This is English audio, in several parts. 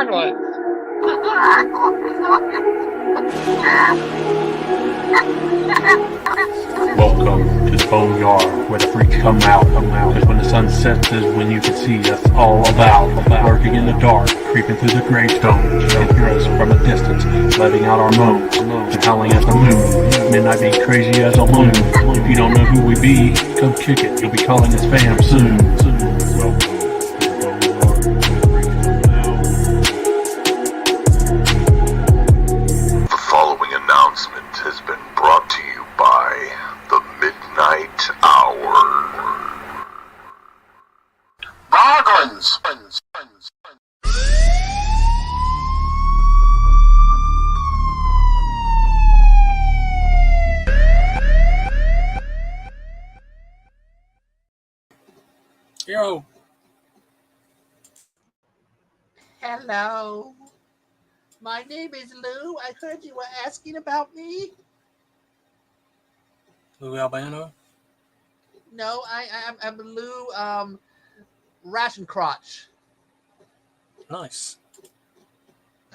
BAWGLINS! Welcome to the Boneyard, where the freaks come out. Cause when the sun sets is when you can see us all about. Lurking in the dark, creeping through the gravestones. You can hear us from a distance, letting out our moans. And howling at the moon, midnight being crazy as a loon. If you don't know who we be, come kick it, you'll be calling us fam soon. Welcome to the Boneyard, where the freaks come out. The following announcement has been brought to you by the Midnight Hour. BAWGLINS! Yo. Hello. My name is Lou. I heard you were asking about me. Lou Albano? No, I'm Lou Ration Crotch. Nice.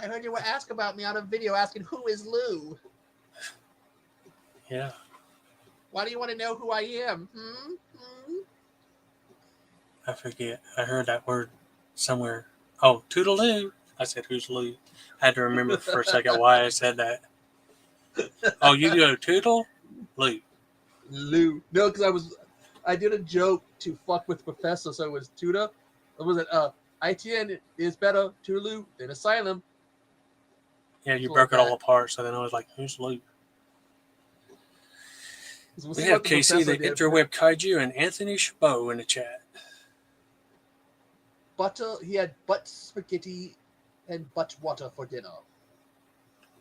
I heard you were asking about me on a video asking who is Lou. Yeah. Why do you want to know who I am? I forget. I heard that word somewhere. Oh, Toodaloo. I said, who's Lou? I had to remember for a second why I said that. Oh, you go Toodle? Lou. Lou. No, because I did a joke to fuck with Professor, so it was Tuda. What was it? ITN is better Toodaloo than Asylum. Yeah, you broke it all apart, so then I was like, who's Lou? We have KC, the interweb kaiju, and Anthony Chabot in the chat. He had butt spaghetti and butt water for dinner.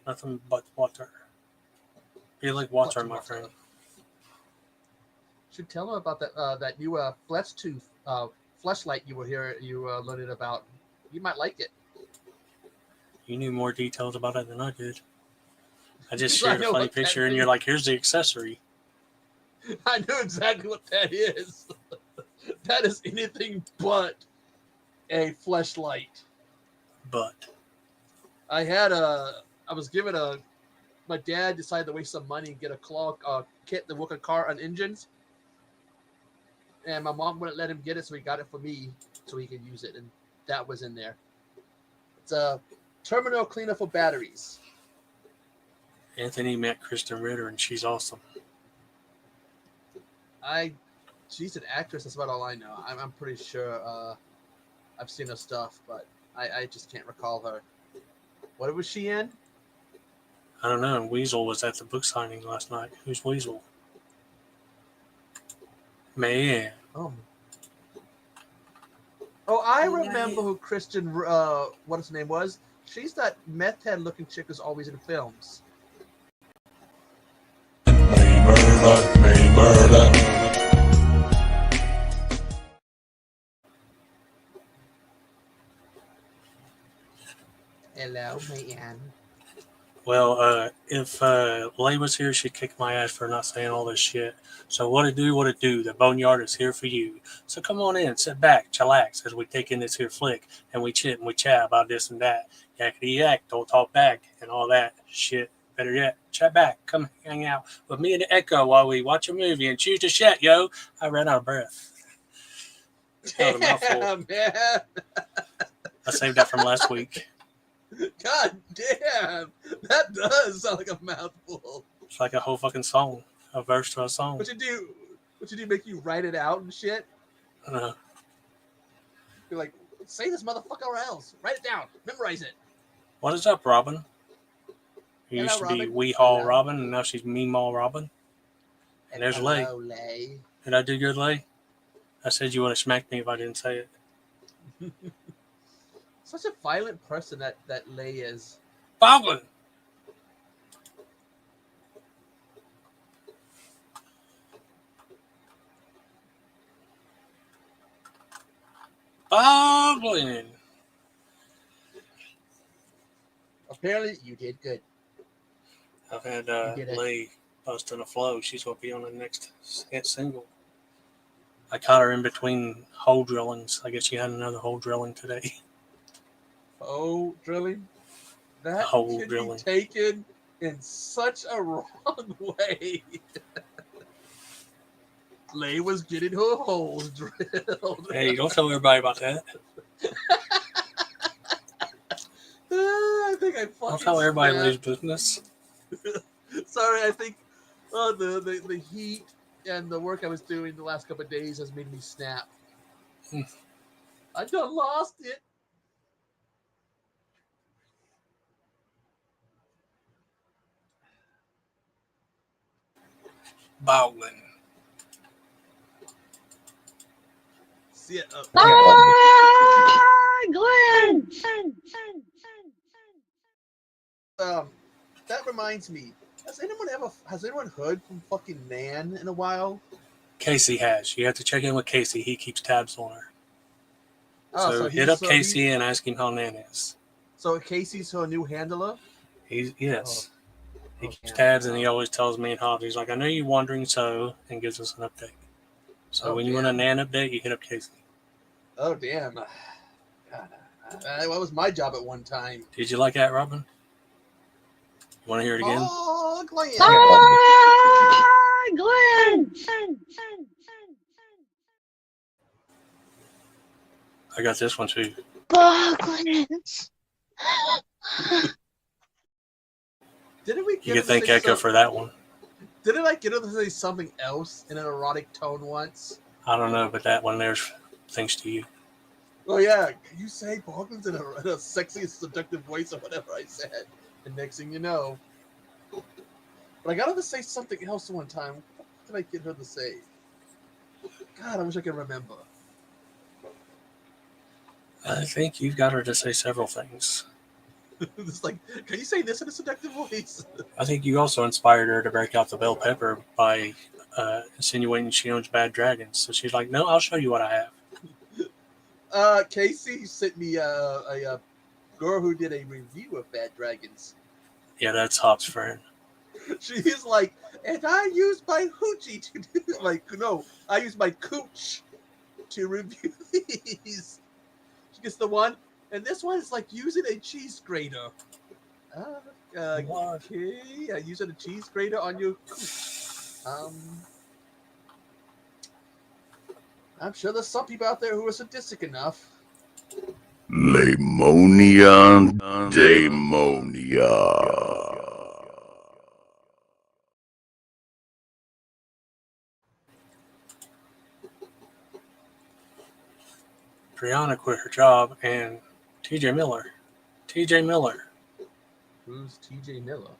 Nothing but water. Be like water, my friend. Should tell him about that new fleshlight you were learning about. You might like it. You knew more details about it than I did. I just shared a funny picture, and you're like, here's the accessory. I know exactly what that is. That is anything but a fleshlight. But my dad decided to waste some money and get a claw kit that work a car on engines. And my mom wouldn't let him get it, so he got it for me so he could use it. And that was in there. It's a terminal cleaner for batteries. Anthony met Kristen Ritter, and she's awesome. She's an actress. That's about all I know. I'm pretty sure I've seen her stuff, but I just can't recall her. What was she in? I don't know. Weasel was at the book signing last night. Who's Weasel? Man. Oh, I remember who Kristen, what his name was. She's that meth head looking chick who's always in films. May murder. Hello, man. Well, if Lay was here, she'd kick my ass for not saying all this shit. So what it do, the Boneyard is here for you. So come on in, sit back, chillax, as we take in this here flick, and we chit and we chat about this and that. Yakety yak, don't talk back, and all that shit. Better yet, chat back, come hang out with me and the Echo while we watch a movie and choose to chat, yo. I ran out of breath. Damn, man. I saved that from last week. God damn, that does sound like a mouthful. It's like a whole fucking song, a verse to a song. What you do? Make you write it out and shit? You're like, say this motherfucker or else. Write it down. Memorize it. What is up, Robin? Who used to be Wee Haul Robin, and now she's Meemaw Robin. And there's Lay. Lay. Did I do good, Lay? I said you would have smacked me if I didn't say it. Such a violent person that Lay is. BAWGLINS! BAWGLINS! Apparently, you did good. I've had Lay busting a flow. She's going to be on the next hit single. I caught her in between hole drillings. I guess she had another hole drilling today. hole drilling, that Hole can drilling. be taken in such a wrong way. Lay was getting her holes drilled. Hey, don't tell everybody about that. I think I fucking Don't tell everybody Lay's snapped. business. Sorry, I think the heat and the work I was doing the last couple of days has made me snap. I done lost it. BAWGLINS. See it. That reminds me. Has anyone heard from fucking Nan in a while? Casey has. You have to check in with Casey. He keeps tabs on her. So hit up Casey and ask him how Nan is. So Casey's her new handler? Yes. He Okay. keeps tabs and he always tells me and Hobbs, he's like, I know you're wondering, so, and gives us an update. So when you want a Nan update, you hit up Casey. Oh, damn. God, that was my job at one time. Did you like that, Robin? You want to hear it again? Oh, Glenn. I got this one too. BAWGLINS. Didn't we You get can thank Echo for that one. Didn't I get her to say something else in an erotic tone once? I don't know, but that one there's thanks to you. Oh, yeah. Can you say BAWGLINS in a sexy, seductive voice or whatever I said? And next thing you know. But I got her to say something else one time. What did I get her to say? God, I wish I could remember. I think you've got her to say several things. It's like, can you say this in a seductive voice? I think you also inspired her to break out the bell pepper by insinuating she owns bad dragons. So she's like, no, I'll show you what I have. Casey sent me a girl who did a review of Bad Dragons. Yeah, that's Hop's friend. She's like, and I used my hoochie to do I used my cooch to review these. She gets the one, and this one is like using a cheese grater. Okay, using a cheese grater on your cooch. I'm sure there's some people out there who are sadistic enough. Lemonia Demonia. Brianna quit her job, and TJ Miller. Who's TJ Miller?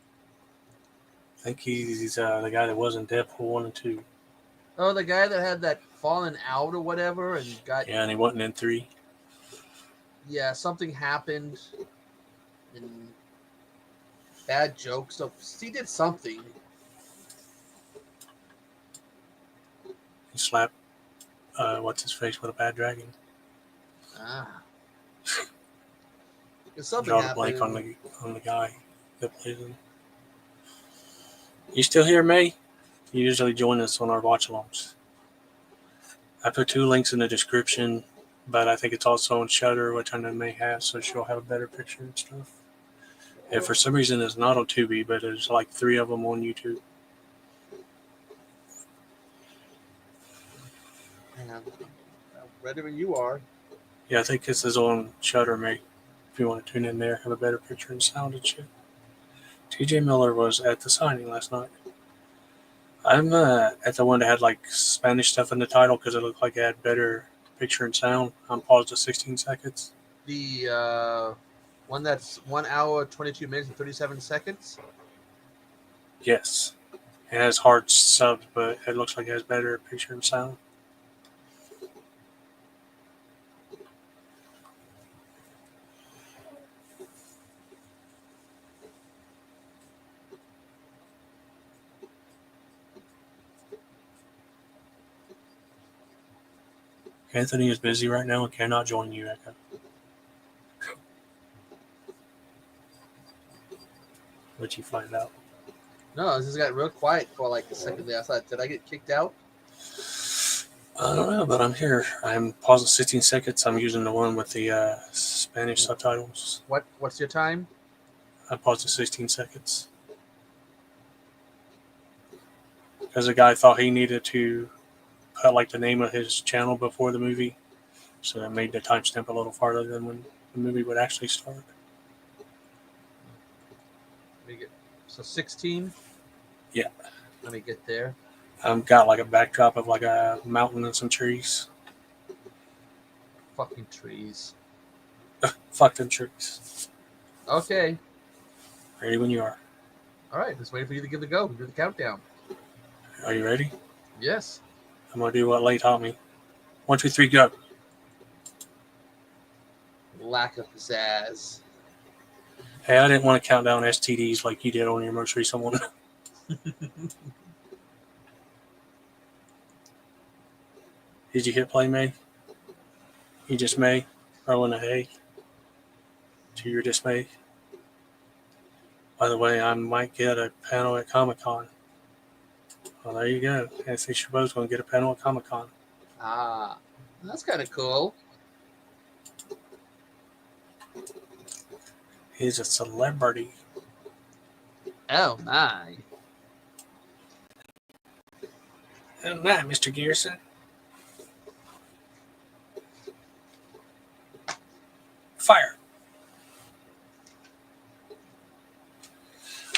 I think he's the guy that was in Deadpool 1 and 2. Oh, the guy that had that fallen out or whatever and got... Yeah, and he wasn't in 3. Yeah, something happened. And bad jokes. So he did something. He slapped what's his face with a bad dragon. Something Draw the happened. blank on the guy that plays him. You still here, May? You usually join us on our watchalongs. I put 2 links in the description, but I think it's also on Shudder, which I know May has, so she'll have a better picture and stuff. And for some reason, it's not on Tubi, but there's like 3 of them on YouTube. I'm ready when you are. Yeah, I think this is on Shudder, May. If you want to tune in there, have a better picture and sound and shit. TJ Miller was at the signing last night. I'm at the one that had like Spanish stuff in the title because it looked like it had better picture and sound. I'm paused at 16 seconds. The one that's 1 hour, 22 minutes, and 37 seconds? Yes. It has hard subs, but it looks like it has better picture and sound. Anthony is busy right now and cannot join you, Echo. What'd you find out? No, it just got real quiet for like a second there. I thought, did I get kicked out? I don't know, but I'm here. I'm pausing 16 seconds. I'm using the one with the Spanish subtitles. What's your time? I paused at 16 seconds. Because the guy thought he needed to put like the name of his channel before the movie. So that made the timestamp a little farther than when the movie would actually start. Let me get 16. Yeah. Let me get there. Got like a backdrop of like a mountain and some trees. Fucking trees. Fuck them trees. Okay. Ready when you are. All right. Just waiting for you to give the go. Do the countdown. Are you ready? Yes. I'm going to do what Lay taught me. 1, 2, 3, go. Lack of pizzazz. Hey, I didn't want to count down STDs like you did on your most recent one. Did you hit play, May? You just may? Rolling a hay? To your dismay? By the way, I might get a panel at Comic-Con. Well, there you go. I think Mr.Bones going to get a panel at Comic-Con. Ah, that's kind of cool. He's a celebrity. Oh my. Oh, my, Mr. Garrison. Fire.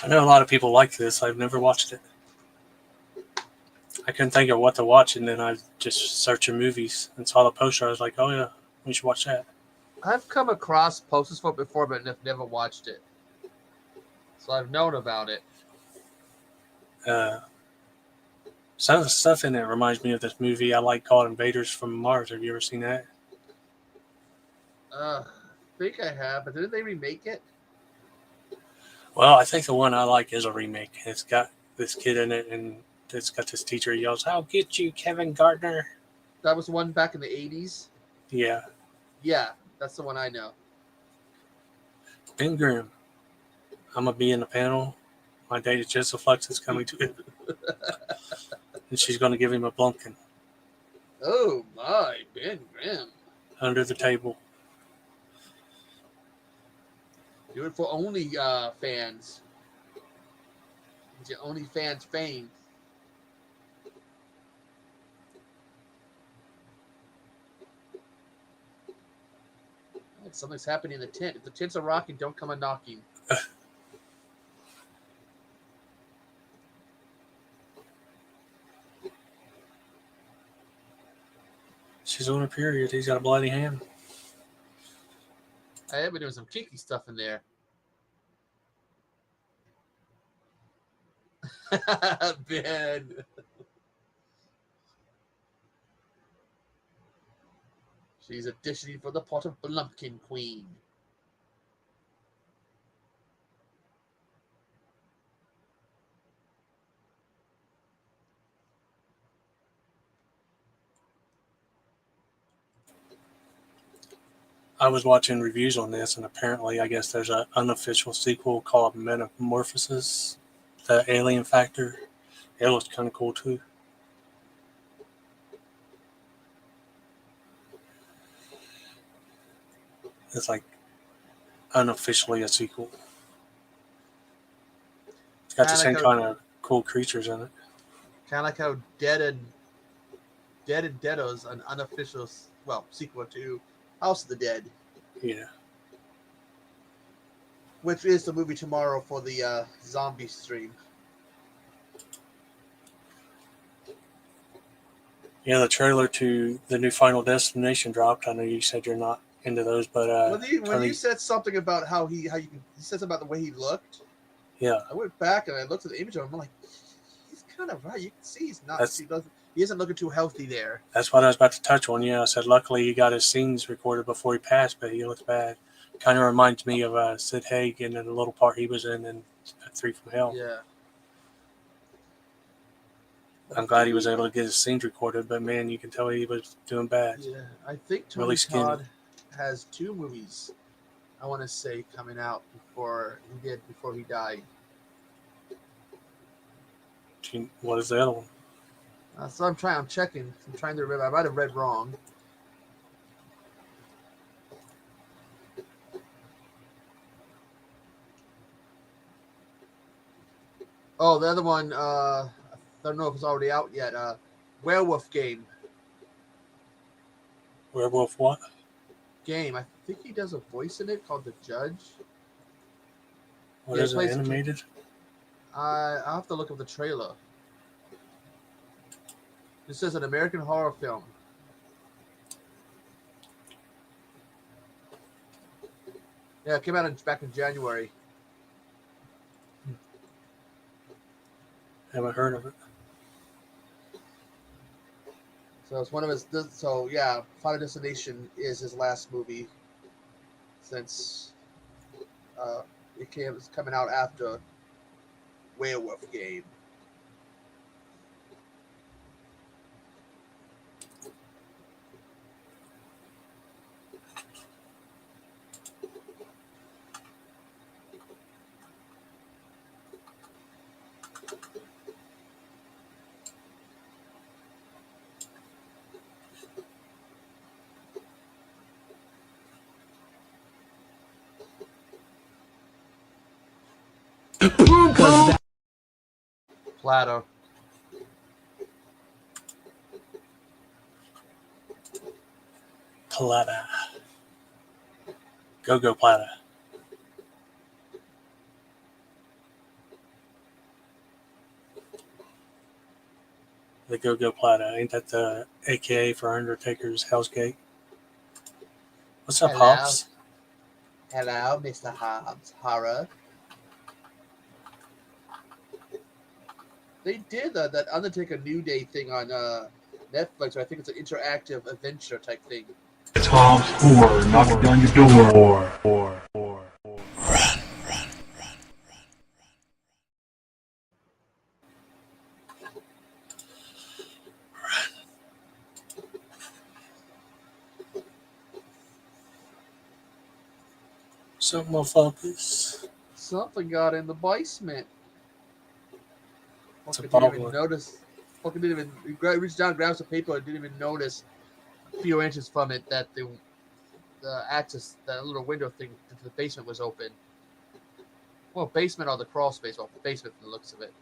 I know a lot of people like this. I've never watched it. I couldn't think of what to watch, and then I just searched movies and saw the poster. I was like, oh yeah, we should watch that. I've come across posters for it before, but I've never watched it. So I've known about it. Some of the stuff in it reminds me of this movie I like called Invaders from Mars. Have you ever seen that? I think I have, but didn't they remake it? Well, I think the one I like is a remake. It's got this kid in it, and it's got this teacher who yells, "I'll get you, Kevin Gardner." That was the one back in the 80s? Yeah. Yeah, that's the one I know. Ben Grimm. I'm going to be in the panel. My date is Jessica Flex is coming to it. And she's going to give him a blumpkin Oh my, Ben Grimm. under the table. Do it for only fans. It's your only fans fame. Something's happening in the tent. If the tents are rocking, don't come a knocking. She's on her period. He's got a bloody hand. I have been doing some kinky stuff in there. Ben. She's auditioning for the pot of Blumpkin Queen. I was watching reviews on this, and apparently, I guess there's an unofficial sequel called Metamorphosis, the Alien Factor. It looks kind of cool, too. It's like unofficially a sequel. It's got the same kind of cool creatures in it. Kind of like how Dead and Deado's an unofficial, sequel to House of the Dead. Yeah. Which is the movie tomorrow for the zombie stream. Yeah, the trailer to the new Final Destination dropped. I know you said you're not into those, but when you said something about how you said something about the way he looked. Yeah. I went back and I looked at the image of him. I'm like, he's kind of right. You can see he's not. He isn't looking too healthy there. That's what I was about to touch on. Yeah, I said luckily he got his scenes recorded before he passed, but he looks bad. Kind of reminds me of Sid Haig in the little part he was in 3 from Hell. Yeah. I'm glad he was able to get his scenes recorded, but man, you can tell he was doing bad. Yeah, I think Tony Really skinny. Todd has 2 movies, I want to say, coming out before he died. What is the other one? So I'm trying. I'm checking. I'm trying to remember. I might have read wrong. Oh, the other one. I don't know if it's already out yet. Werewolf game. Werewolf what? Game. I think he does a voice in it called the Judge. What Yeah, he is it, plays- animated? I'll have to look up the trailer. This is an American horror film. Yeah, it came out back in January. Haven't heard of it. So it's one of his. So yeah, Final Destination is his last movie since it's coming out after Werewolf Game. Platter. Plata. Go Plata. The Go Plata. Ain't that the AKA for Undertaker's Hell's Gate? What's up, Hello. Hobbs? Hello, Mr. Hobbs. Horror. They did that Undertaker New Day thing on Netflix. I think it's an interactive adventure type thing. It's Hobbs Horror knocking on your door. Something will focus. Something got in the basement. It's a Fucking didn't even boggling. notice. Fucking didn't even. He reached down, grabbed some paper, and didn't even notice a few inches from it that the access, that little window thing into the basement was open. Well, basement or the crawl space. Well, basement from the looks of it.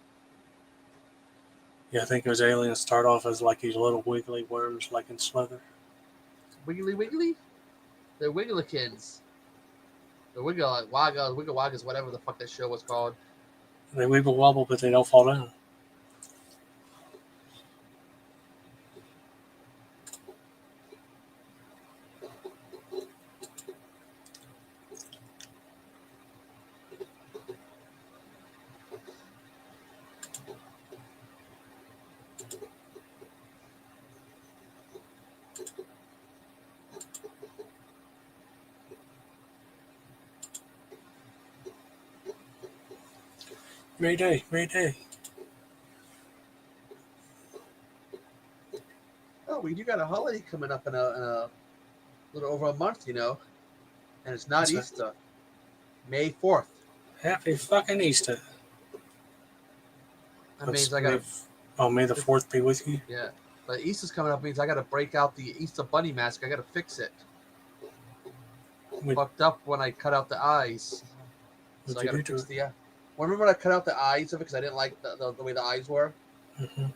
Yeah, I think those aliens start off as like these little wiggly worms, like in Slither. Wiggly Wiggly? They're Wigglikins. The Wiggle Waggas, whatever the fuck that show was called. They wiggle wobble, but they don't fall down. Mayday, Mayday. Oh, we do got a holiday coming up in a little over a month, you know, and it's not What's that? Easter. May 4th. Happy fucking Easter. That means I got to. May the 4th be with you. Yeah, but Easter's coming up means I got to break out the Easter bunny mask. I got to fix it. What- Fucked up when I cut out the eyes. So What'd I you got to do to fix it? the. Well, remember when I cut out the eyes of it because I didn't like the way the eyes were. Mm-hmm.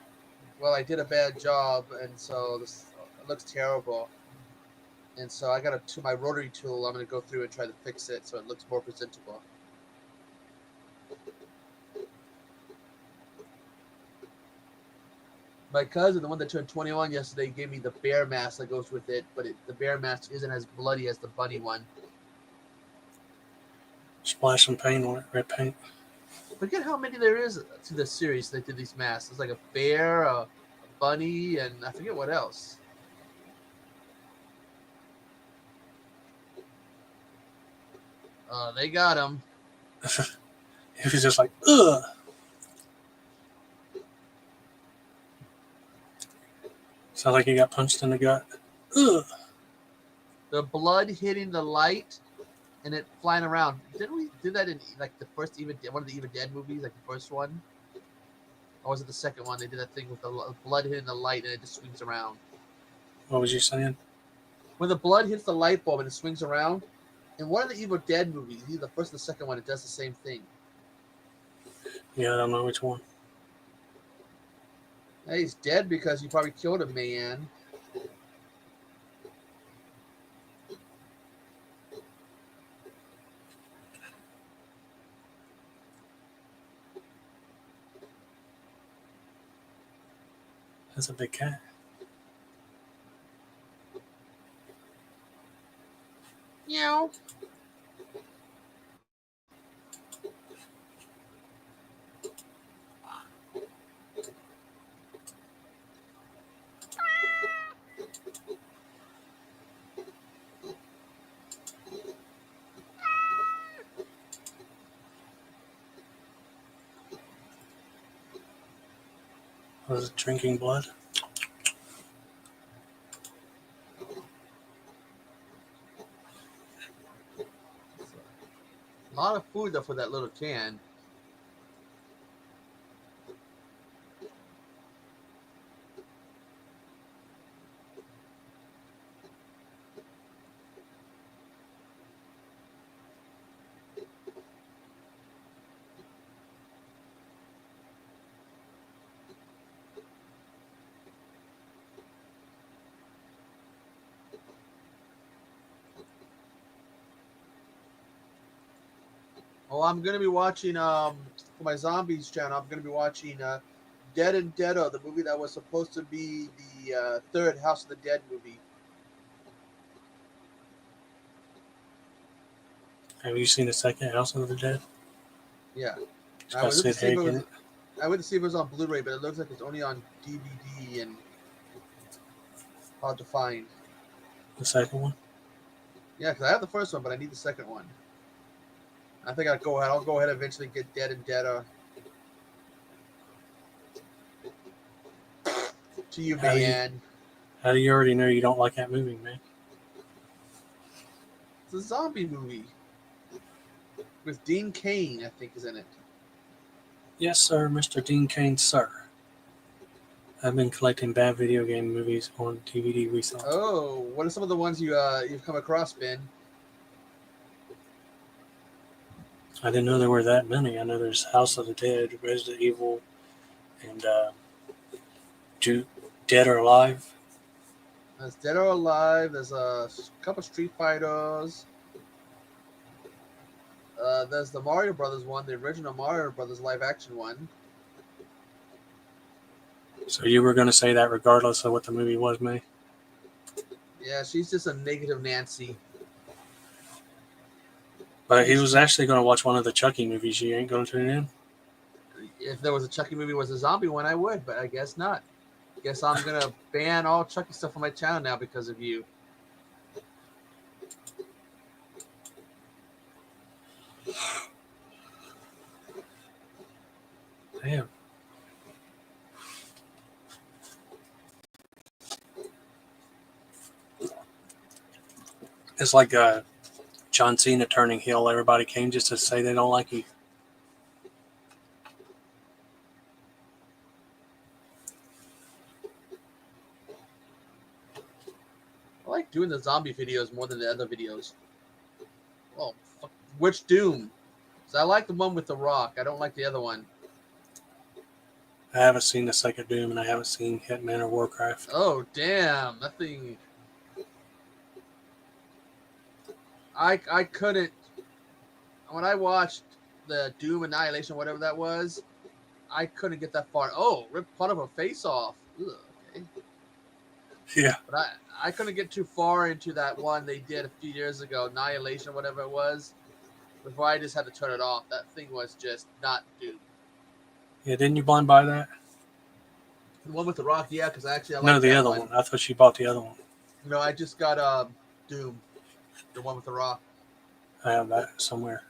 Well, I did a bad job, and so it looks terrible. And so I got my rotary tool. I'm going to go through and try to fix it so it looks more presentable. My cousin, the one that turned 21 yesterday, gave me the bear mask that goes with it, but the bear mask isn't as bloody as the bunny one. Splash some paint on it, red paint. Forget how many there is to this series. They did these masks. It's like a bear, a bunny, and I forget what else. They got him. He was just like, ugh. Sounds like he got punched in the gut. Ugh. The blood hitting the light and it flying around. Didn't we do that in like the first one of the Even Dead movies, like the first one? Or was it the second one? They did that thing with the blood hitting the light and it just swings around. What was you saying? When the blood hits the light bulb and it swings around, in one of the Evil Dead movies, either the first or the second one, it does the same thing. Yeah, I don't know which one. Hey, he's dead because you probably killed him, man. That's a big cat. Meow. Was it drinking blood? A lot of food though for that little can. Oh, I'm gonna be watching for my zombies channel. I'm gonna be watching Dead and Deado, the movie that was supposed to be the third House of the Dead movie. Have you seen the second House of the Dead? Yeah, It's I got went to Sid see if it Haig in was. it. I went to see if it was on Blu-ray, but it looks like it's only on DVD and hard to find. The second one? Yeah, because I have the first one, but I need the second one. I think I'll go ahead. I'll go ahead and eventually get Dead and Deado to you, How do you, man. how do you already know you don't like that movie, man? It's a zombie movie with Dean Cain, I think, is in it. Yes, sir, Mr. Dean Cain, sir. I've been collecting bad video game movies on DVD recently. Oh, what are some of the ones you've come across, Ben? I didn't know there were that many. I know there's House of the Dead, Resident Evil, and Dead or Alive. There's Dead or Alive. There's a couple Street Fighters. There's the Mario Brothers one, the original Mario Brothers live action one. So you were going to say that regardless of what the movie was, May? Yeah, she's just a negative Nancy. But he was actually going to watch one of the Chucky movies. You ain't going to tune in? If there was a Chucky movie was a zombie one, I would, but I guess not. Guess I'm gonna ban all Chucky stuff on my channel now because of you. Damn. It's like John Cena turning heel. Everybody came just to say they don't like you. I like doing the zombie videos more than the other videos. Oh, fuck. Which Doom? So I like the one with The Rock. I don't like the other one. I haven't seen the second Doom, and I haven't seen Hitman or Warcraft. Oh, damn. That thing... I couldn't... When I watched the Doom Annihilation, whatever that was, I couldn't get that far. Oh, ripped part of a face off. Ugh, okay. Yeah. But I couldn't get too far into that one they did a few years ago, Annihilation, whatever it was, before I just had to turn it off. That thing was just not Doom. Yeah, didn't you blind buy that? The one with The Rock, yeah, because I like No, the that other one. I thought you bought the other one. No, I just got Doom, the one with The Rock. I have that somewhere.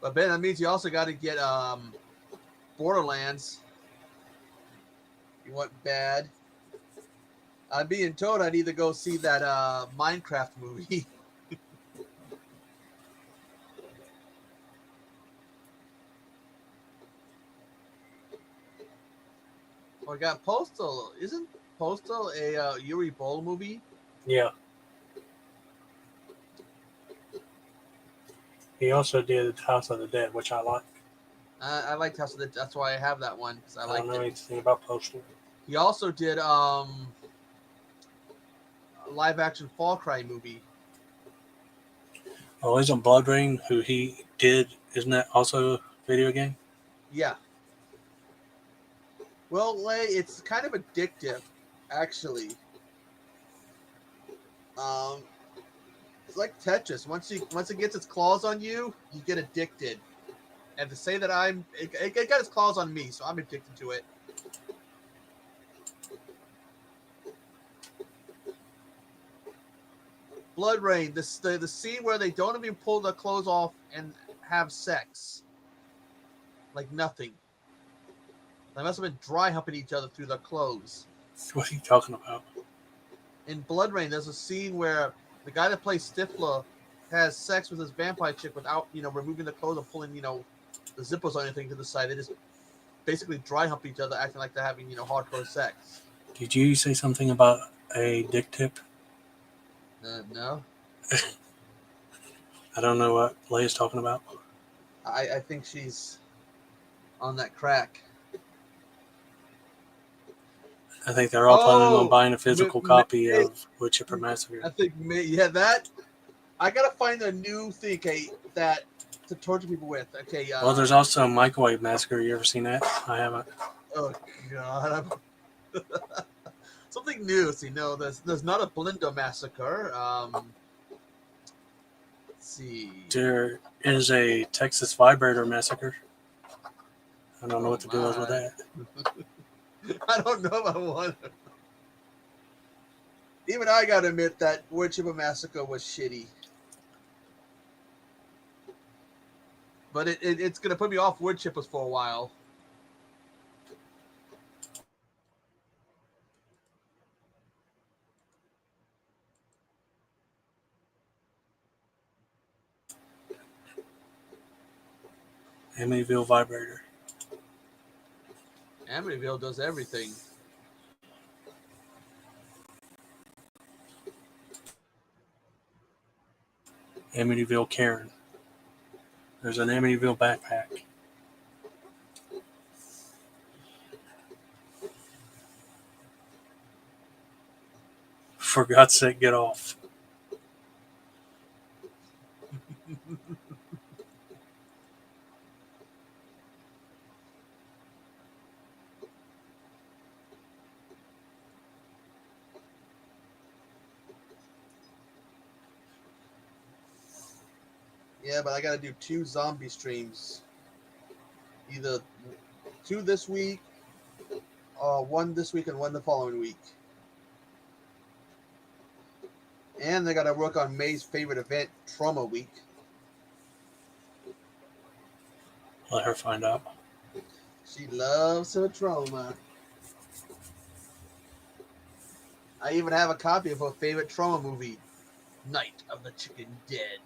But Ben, that means you also got to get Borderlands. You want bad? I'm being told I need to go see that Minecraft movie. We got Postal. Isn't Postal a Yuri Bowl movie? Yeah. He also did House of the Dead, which I like. I liked House of the. That's why I have that one because I I liked don't know it. anything about Postal. He also did live action Fall Cry movie. Oh, isn't Blood Rain, who he did, isn't that also a video game? Yeah. Well, it's kind of addictive, actually. Um, it's like Tetris. Once it gets its claws on you, you get addicted. And to say that it got its claws on me, so I'm addicted to it. Blood Rain, the scene where they don't even pull their clothes off and have sex, like nothing. They must have been dry humping each other through their clothes. What are you talking about? In Blood Rain, there's a scene where the guy that plays Stifler has sex with his vampire chick without, removing the clothes and pulling, the zippers or anything to the side. They just basically dry hump each other, acting like they're having, hardcore sex. Did you say something about a dick tip? No. I don't know what Leia's talking about. I think she's on that crack. I think they're all planning on buying a physical copy of Wood Chipper I Massacre. think, that. I gotta find a new thing, that to torture people with. Okay. Well, there's also Microwave Massacre. You ever seen that? I haven't. Oh God. Something new. See, no, there's not a Blindo Massacre. Let's see. There is a Texas Vibrator Massacre. I don't know what to do with that. I don't know if I want to. Even I gotta admit that Wood Chipper Massacre was shitty. But it's gonna put me off wood chippers for a while. Amityville Vibrator. Amityville does everything. Amityville Karen. There's an Amityville backpack. For God's sake, get off. Yeah, but I gotta do 2 zombie streams. Either 2 this week, 1 this week and 1 the following week. And I gotta work on May's favorite event, Trauma Week. Let her find out. She loves her trauma. I even have a copy of her favorite trauma movie, Night of the Chicken Dead.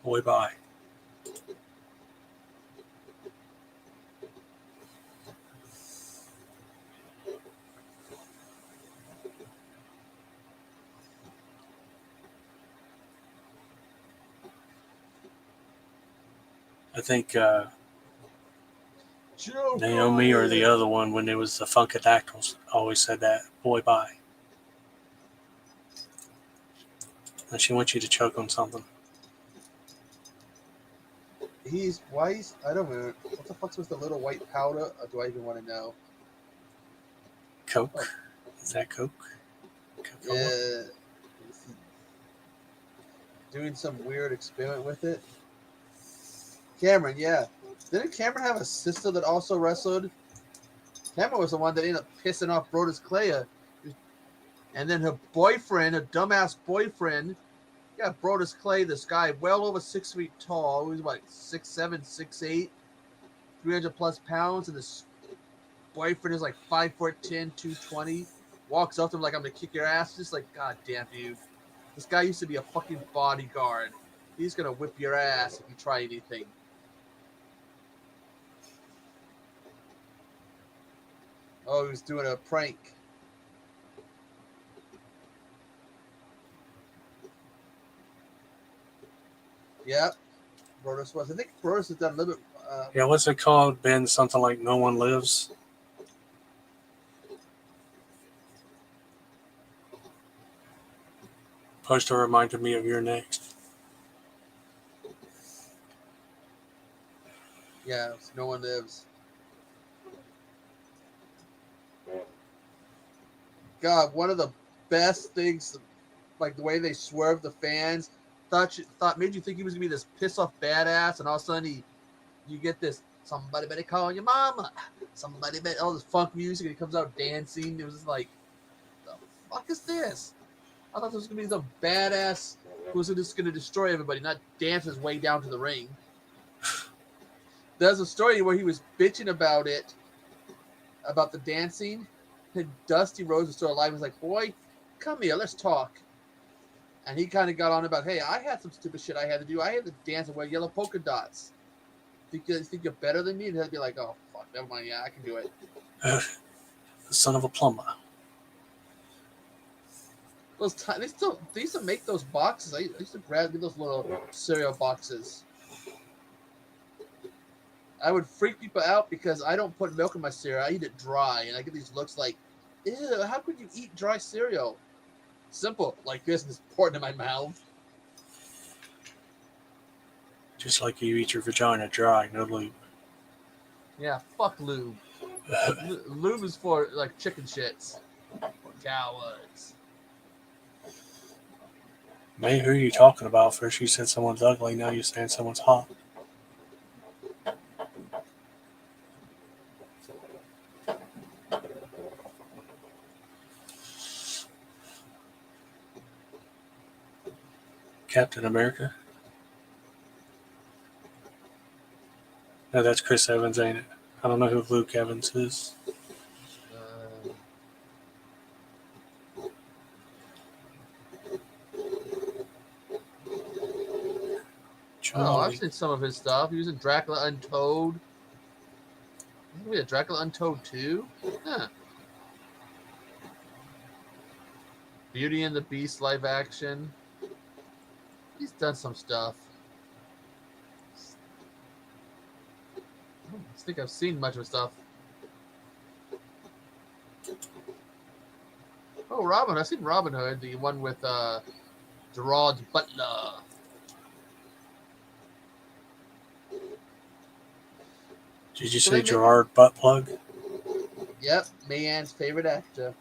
Boy, bye. I think Naomi or the other one, when it was the Funkadactyls, always said that. Boy, bye. And she wants you to choke on something. I don't know. What the fuck's with the little white powder? Or do I even want to know? Coke? Oh. Is that Coke? Coca-Cola? Yeah. Doing some weird experiment with it. Cameron, yeah. Didn't Cameron have a sister that also wrestled? Cameron was the one that ended up pissing off Brodus Clay. And then her boyfriend, her dumbass boyfriend, got Brodus Clay, this guy well over 6 feet tall. He was like 6'7", 6'8", 300 plus pounds, and this boyfriend is like 5'10", 220. Walks up to him like, I'm gonna kick your ass. Just like, God damn, dude. This guy used to be a fucking bodyguard. He's gonna whip your ass if you try anything. Oh, he was doing a prank. Yep. Brodus was. I think Brodus has done a little bit. Yeah, what's it called? Ben, something like No One Lives. Poster reminded me of Your Next. Yeah, No One Lives. God, one of the best things, like the way they swerved the fans, made you think he was gonna be this piss off badass, and all of a sudden you get this somebody better call your mama, somebody better all this funk music, and he comes out dancing. It was just like, the fuck is this? I thought this was gonna be some badass who was just gonna destroy everybody, not dance his way down to the ring. There's a story where he was bitching about it, about the dancing. And Dusty Rhodes was still alive. He was like, boy, come here, let's talk. And he kind of got on about, hey, I had some stupid shit I had to do. I had to dance and wear yellow polka dots. Think you're better than me? And he'll be like, oh, fuck, never mind. Yeah, I can do it. The son of a plumber. They used to make those boxes. I used to grab those little cereal boxes. I would freak people out because I don't put milk in my cereal. I eat it dry, and I get these looks like, ew, how could you eat dry cereal? Simple, like this, and just pour it in my mouth. Just like you eat your vagina dry, no lube. Yeah, fuck lube. Lube is for, like, chicken shits. Cowards. Man, who are you talking about? First you said someone's ugly, now you're saying someone's hot. Captain America? No, that's Chris Evans, ain't it? I don't know who Luke Evans is. Oh, I've seen some of his stuff. He was in Dracula Untold. Isn't we a Dracula Untold 2? Huh. Beauty and the Beast live action. He's done some stuff. I don't think I've seen much of his stuff. Oh, Robin. I've seen Robin Hood, the one with Gerard Butler. Did you say Gerard Buttplug? Yep, Mayan's favorite actor.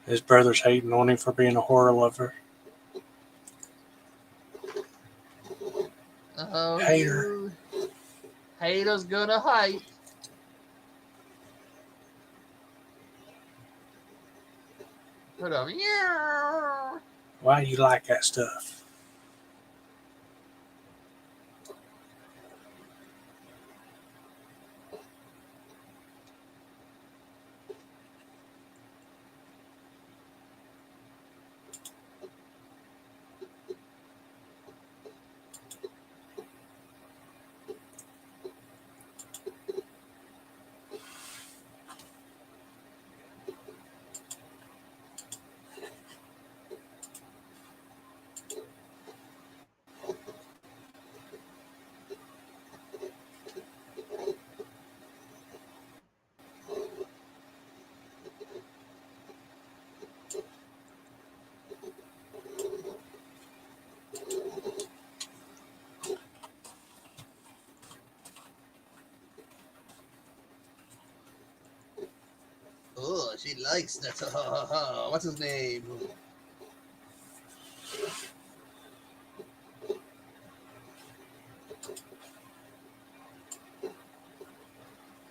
His brother's hating on him for being a horror lover. Oh, Hater. Hater's gonna hate. Put him. Yeah. Why do you like that stuff? Oh, she likes that. What's his name?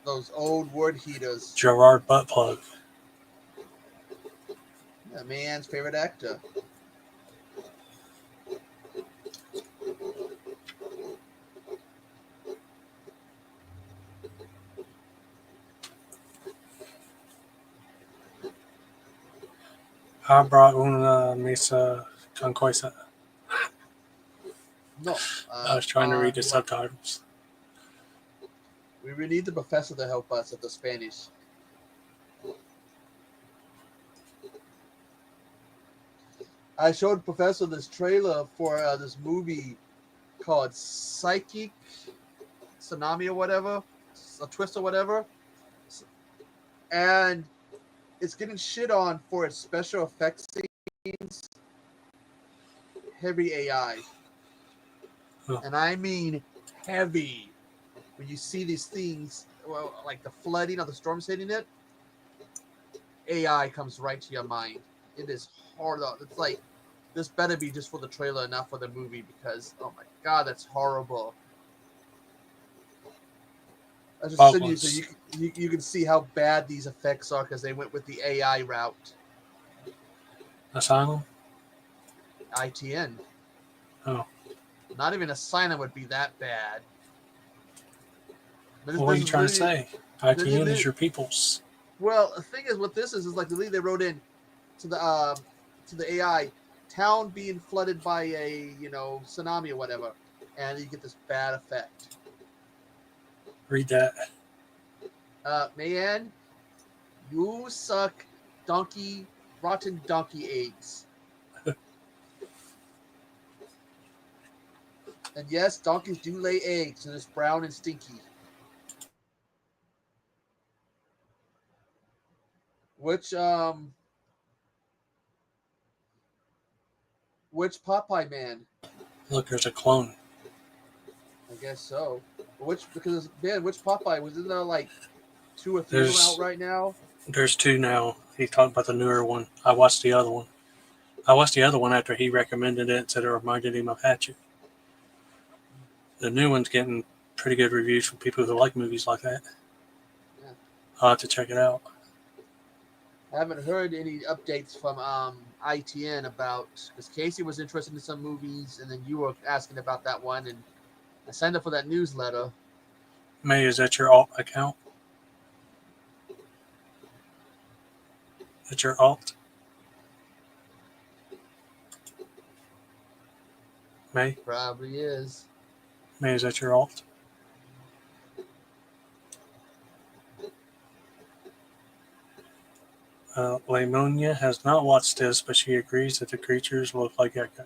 Those old wood heaters. Gerard Buttplug. A man's favorite actor. I brought una mesa con cosa. No. I was trying to read the subtitles. We need the professor to help us with the Spanish. I showed Professor this trailer for this movie called Psychic Tsunami or whatever, a twist or whatever, and it's getting shit on for its special effects scenes, heavy AI, and I mean heavy. When you see these things, well, like the flooding or the storms hitting it, AI comes right to your mind. It is hard. It's like this better be just for the trailer, not for the movie, because oh my god, that's horrible. I just send you so you can see how bad these effects are because they went with the AI route. Asylum? ITN. Oh. Not even Asylum would be that bad. What are you trying to say? ITN is your people's. Well, the thing is, what this is like the lead they wrote in to the AI, town being flooded by a tsunami or whatever, and you get this bad effect. Read that. Mayan, you suck rotten donkey eggs. And yes, donkeys do lay eggs, and it's brown and stinky. Which Popeye man? Look, there's a clone. I guess so. Which Popeye wasn't there like 2 or 3 of them out right now? There's 2 now. He's talking about the newer one. I watched the other one. I watched the other one after he recommended it and said it reminded him of Hatchet. The new one's getting pretty good reviews from people who like movies like that. Yeah. I'll have to check it out. I haven't heard any updates from ITN about, because Casey was interested in some movies, and then you were asking about that one, and I signed up for that newsletter. May, is that your alt account? That's your alt? May? Probably is. May, is that your alt? Lemonia has not watched this, but she agrees that the creatures look like Echo.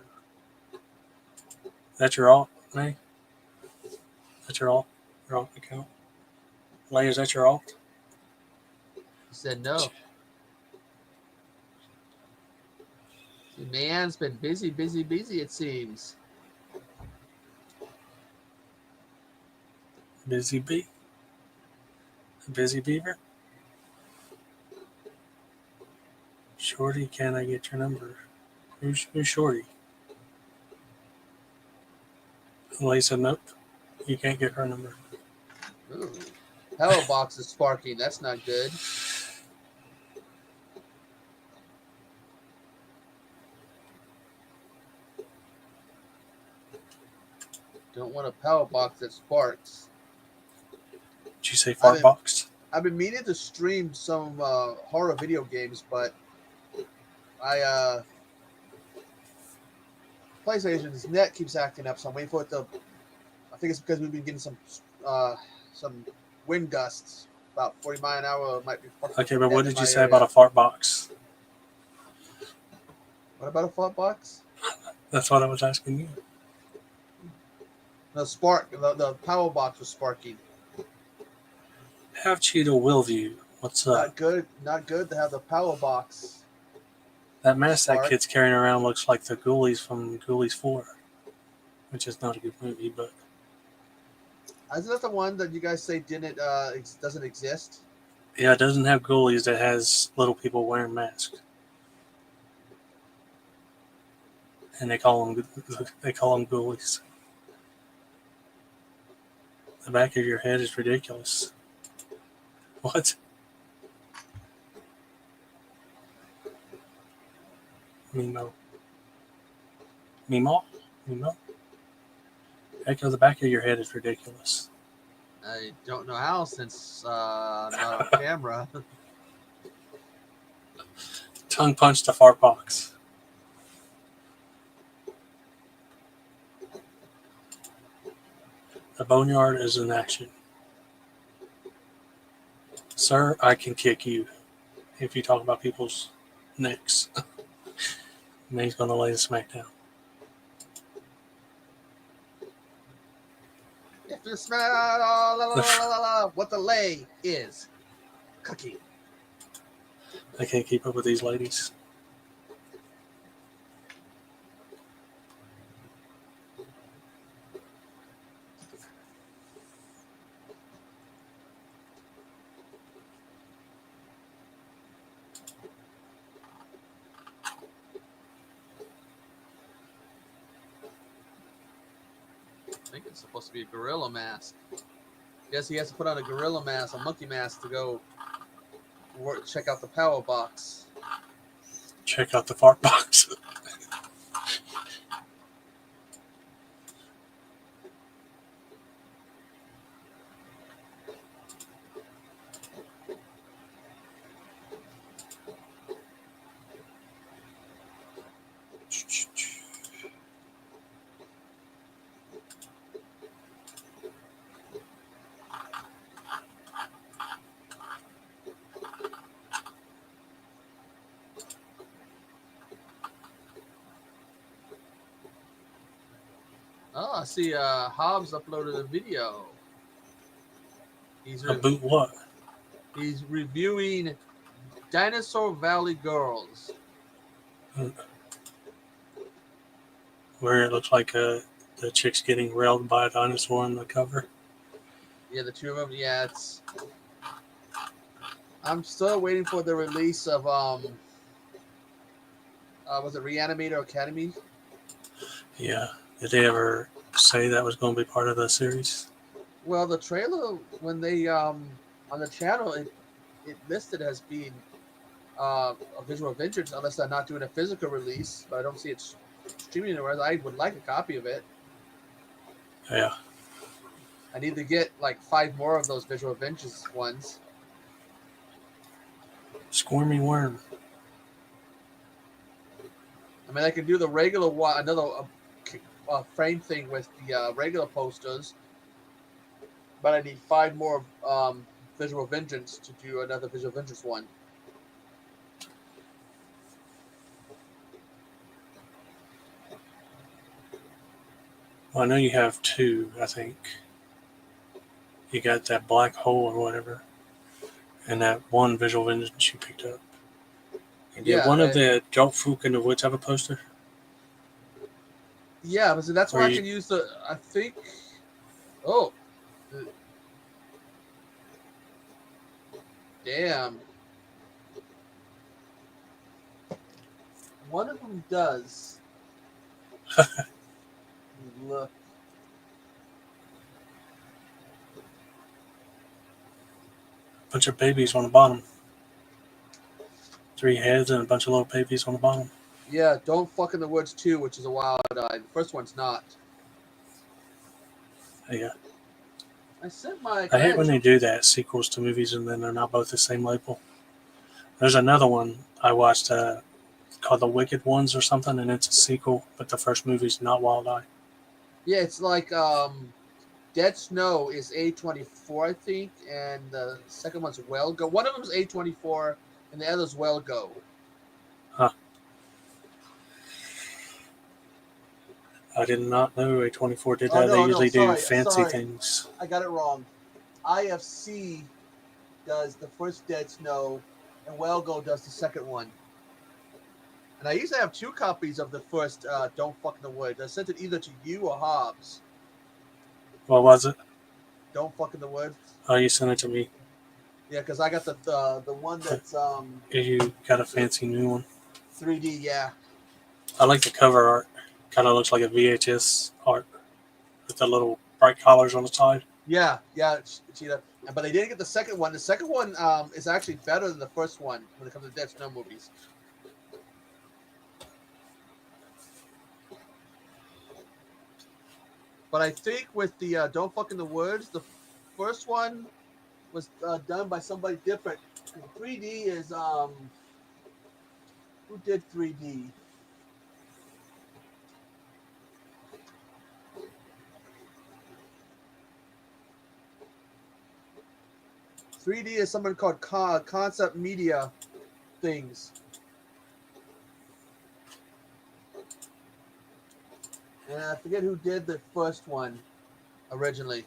That's your alt, May? That's your alt? Your alt account? Lay, is that your alt? He said no. The man's been busy, it seems. Busy bee? Busy beaver? Shorty, can I get your number? Who's Shorty? Lay said nope. You can't get her number. Ooh. Power box is sparking. That's not good. Don't want a power box that sparks. Did you say fart box? I've been meaning to stream some horror video games, but PlayStation's net keeps acting up, so I'm waiting for it to. I think it's because we've been getting some wind gusts, about 40 miles an hour. Might be. Okay, but what did you say about a fart box? What about a fart box? That's what I was asking you. The power box was sparking. Have Cheetah Willview. What's up? Not good to have the power box. That mask that kid's carrying around looks like the Ghoulies from Ghoulies 4, which is not a good movie, but. Isn't that the one that you guys say doesn't exist? Yeah, it doesn't have Ghoulies. It has little people wearing masks, and they call them Ghoulies. The back of your head is ridiculous. What? Mimo. Echo, the back of your head is ridiculous. I don't know how since I'm not on camera. Tongue punch the fart box. The Boneyard is in action. Sir, I can kick you if you talk about people's necks. And he's going to lay the smack down. If you smell what the lay is, cookie. I can't keep up with these ladies. I think it's supposed to be a gorilla mask. Guess he has to put on a gorilla mask, a monkey mask, to go check out the power box. Check out the fart box. Oh, I see. Hobbs uploaded a video. He's A boot what? He's reviewing Dinosaur Valley Girls. Where it looks like the chick's getting railed by a dinosaur on the cover. Yeah, the two of them. Yeah, it's. I'm still waiting for the release of was it Reanimator Academy? Yeah. Did they ever say that was going to be part of the series? Well, the trailer when they on the channel it listed as being a visual vengeance, unless they're not doing a physical release. But I don't see it streaming anywhere. I would like a copy of it. Yeah. I need to get like 5 more of those visual vengeance ones. Squirmy worm. I mean, I can do the regular one, another frame thing with the regular posters, but I need 5 more visual vengeance to do another visual vengeance one. Well, I know you have 2, I think. You got that black hole or whatever, and that one visual vengeance you picked up. And did one of the Jolt Fook in the Woods have a poster? Yeah, but so that's why I can use the. I think. Oh. Damn. One of them does. Look. Bunch of babies on the bottom. 3 heads and a bunch of little babies on the bottom. Yeah, Don't Fuck in the Woods 2, which is a wild eye. The first one's not. Yeah. I sent my. I hate when they do that, sequels to movies, and then they're not both the same label. There's another one I watched called The Wicked Ones or something, and it's a sequel, but the first movie's not Wild Eye. Yeah, it's like Dead Snow is A24, I think, and the second one's Well Go. One of them is A24, and the other's Well Go. Huh. I did not know A24 did that. They usually do fancy things. I got it wrong. IFC does the first Dead Snow, and Well Go does the second one. And I used to have 2 copies of the first Don't Fuck in the Woods. I sent it either to you or Hobbs. What was it? Don't Fuck in the Woods. Oh, you sent it to me. Yeah, because I got the one that's You got a fancy new one. 3D. Yeah. I like the cover art. Kind of looks like a VHS art with the little bright collars on the side. Yeah, Cheetah. But they didn't get the second one. The second one is actually better than the first one when it comes to Dead Snow movies. But I think with the Don't Fuck in the Woods, the first one was done by somebody different. 3D is Who did 3D? "3D" is someone called Concept Media Things. And I forget who did the first one originally.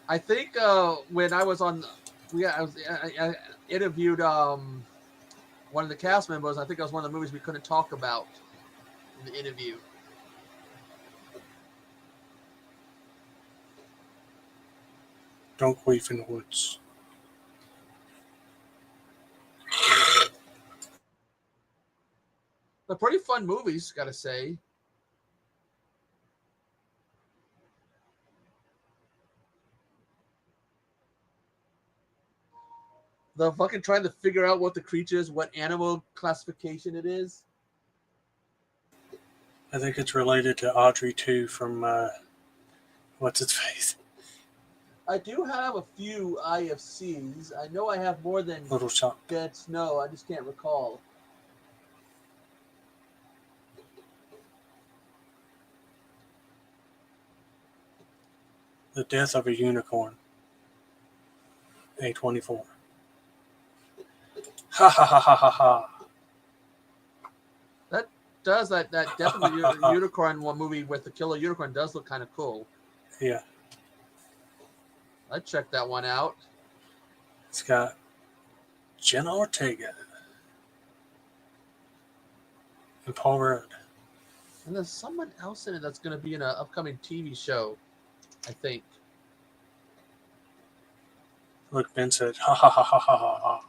I think when I was on, I interviewed one of the cast members. I think it was one of the movies we couldn't talk about in the interview. Don't queef in the woods. But pretty fun movies, gotta say. The fucking trying to figure out what the creature is, what animal classification it is. I think it's related to Audrey too from what's its face? I do have a few IFCs. I know I have more than Little Shop. Dead Snow. I just can't recall. The Death of a Unicorn. A24. Ha ha ha ha ha ha. That Death of a Unicorn one movie with the killer unicorn does look kind of cool. Yeah. I'd check that one out. It's got Jenna Ortega and Paul Rudd. And there's someone else in it that's going to be in an upcoming TV show, I think. Look, Ben said, ha ha ha ha ha ha ha.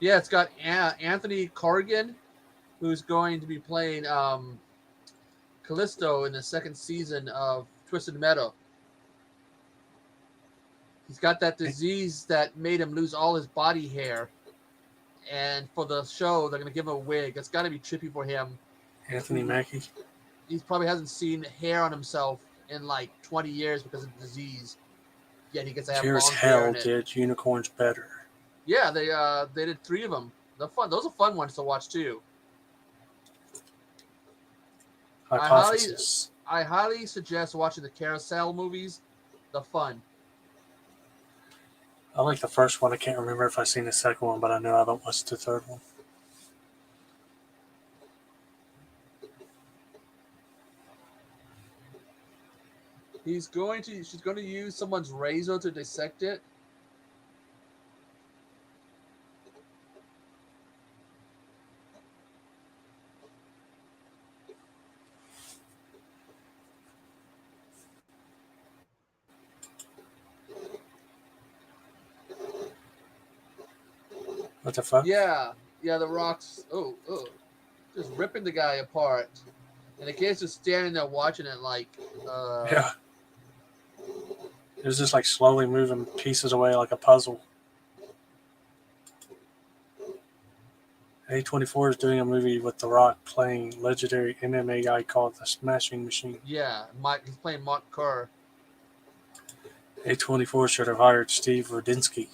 Yeah, it's got Anthony Corrigan, who's going to be playing Callisto in the second season of Twisted Metal. He's got that disease that made him lose all his body hair. And for the show, they're going to give him a wig. It's got to be trippy for him. Anthony Mackie. He probably hasn't seen hair on himself in like 20 years because of the disease. Yet he gets to have Sure as long hair hell in it. did Unicorns better. Yeah, they did 3 of them. They're fun. Those are fun ones to watch too. Hypothesis. I highly suggest watching the Carousel movies. They're fun. I like the first one. I can't remember if I've seen the second one, but I know I haven't watched the third one. She's going to use someone's razor to dissect it. What the fuck? Yeah, the rocks. Oh, just ripping the guy apart, and the kid's just standing there watching it like. Yeah. It was just like slowly moving pieces away like a puzzle. A24 is doing a movie with The Rock playing legendary MMA guy called The Smashing Machine. Yeah, he's playing Mark Kerr. A24 should have hired Steve Rudinsky.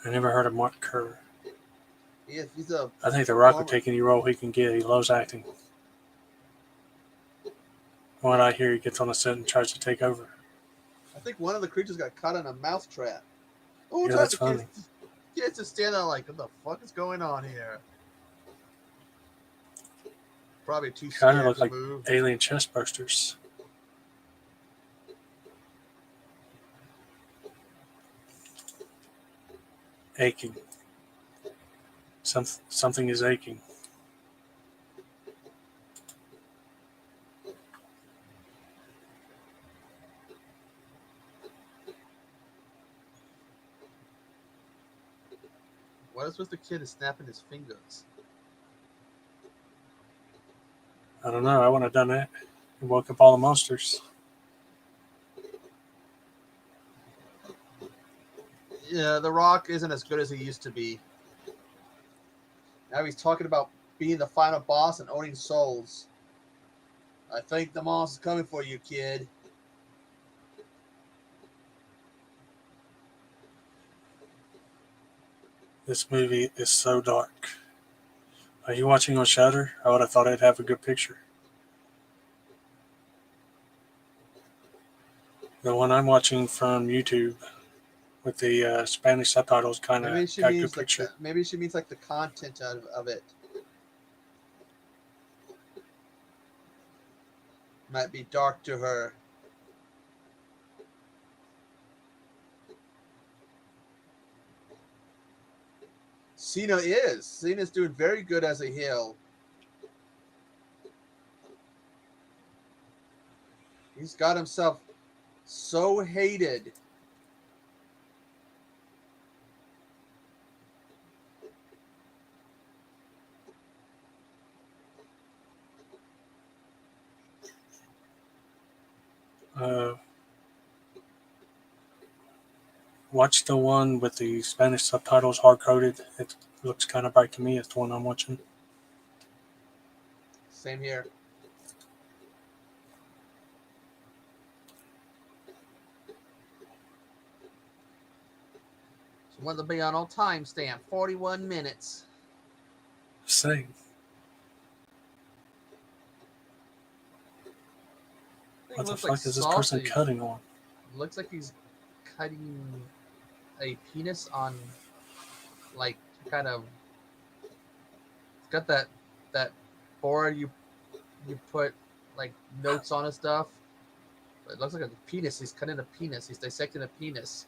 I never heard of Mark Kerr. He's a. I think The Rock would take any role he can get. He loves acting. From what I hear, he gets on the set and tries to take over. I think one of the creatures got caught in a mouse trap. Oh, Yeah, that's funny. Kids just stand there like, what the fuck is going on here? Probably too scared Kind of look to like move. alien chest bursters. Aching. Something is aching. What is with the kid is snapping his fingers? I don't know. I wouldn't have done that. And woke up all the monsters. Yeah, The Rock isn't as good as he used to be. Now he's talking about being the final boss and owning souls. I think the monster's coming for you, kid. This movie is so dark. Are you watching on Shudder? I would have thought I'd have a good picture. The one I'm watching from YouTube with the Spanish subtitles kind Maybe of she got good means like picture. maybe she means like the content of it. Might be dark to her. Cena's doing very good as a heel. He's got himself so hated. Watch the one with the Spanish subtitles hard coded. It looks kind of bright to me. It's the one I'm watching. Same here. So what to be on old timestamp? 41 minutes. Same. What the fuck is this person cutting on? Looks like he's cutting a penis on, like, kind of. It's got that board you put like notes on and stuff. But it looks like a penis. He's cutting a penis. He's dissecting a penis.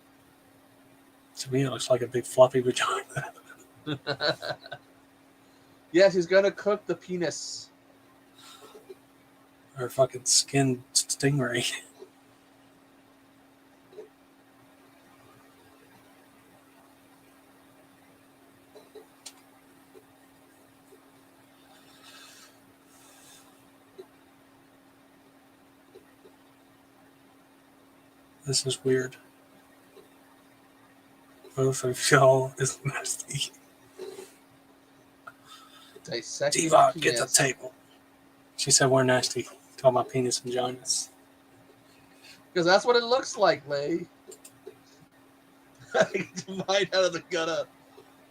To me, it looks like a big floppy vagina. Yes, he's gonna cook the penis. Or a fucking skinned stingray. This is weird. Both of y'all is nasty. Dissecting Diva, penis. get the table. She said we're nasty. Talking about penis and vaginas. Because that's what it looks like, Lay. Mind out of the gutter.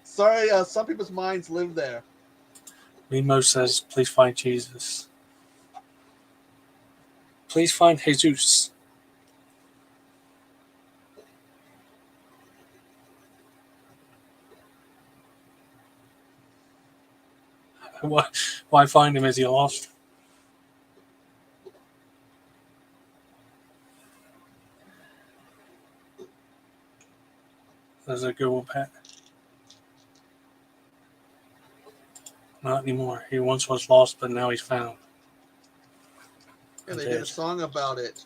Sorry, some people's minds live there. Mimo says, please find Jesus. Please find Jesus. Why find him? Is he lost? That's a good one, Pat. Not anymore. He once was lost, but now he's found. Yeah, they did a song about it.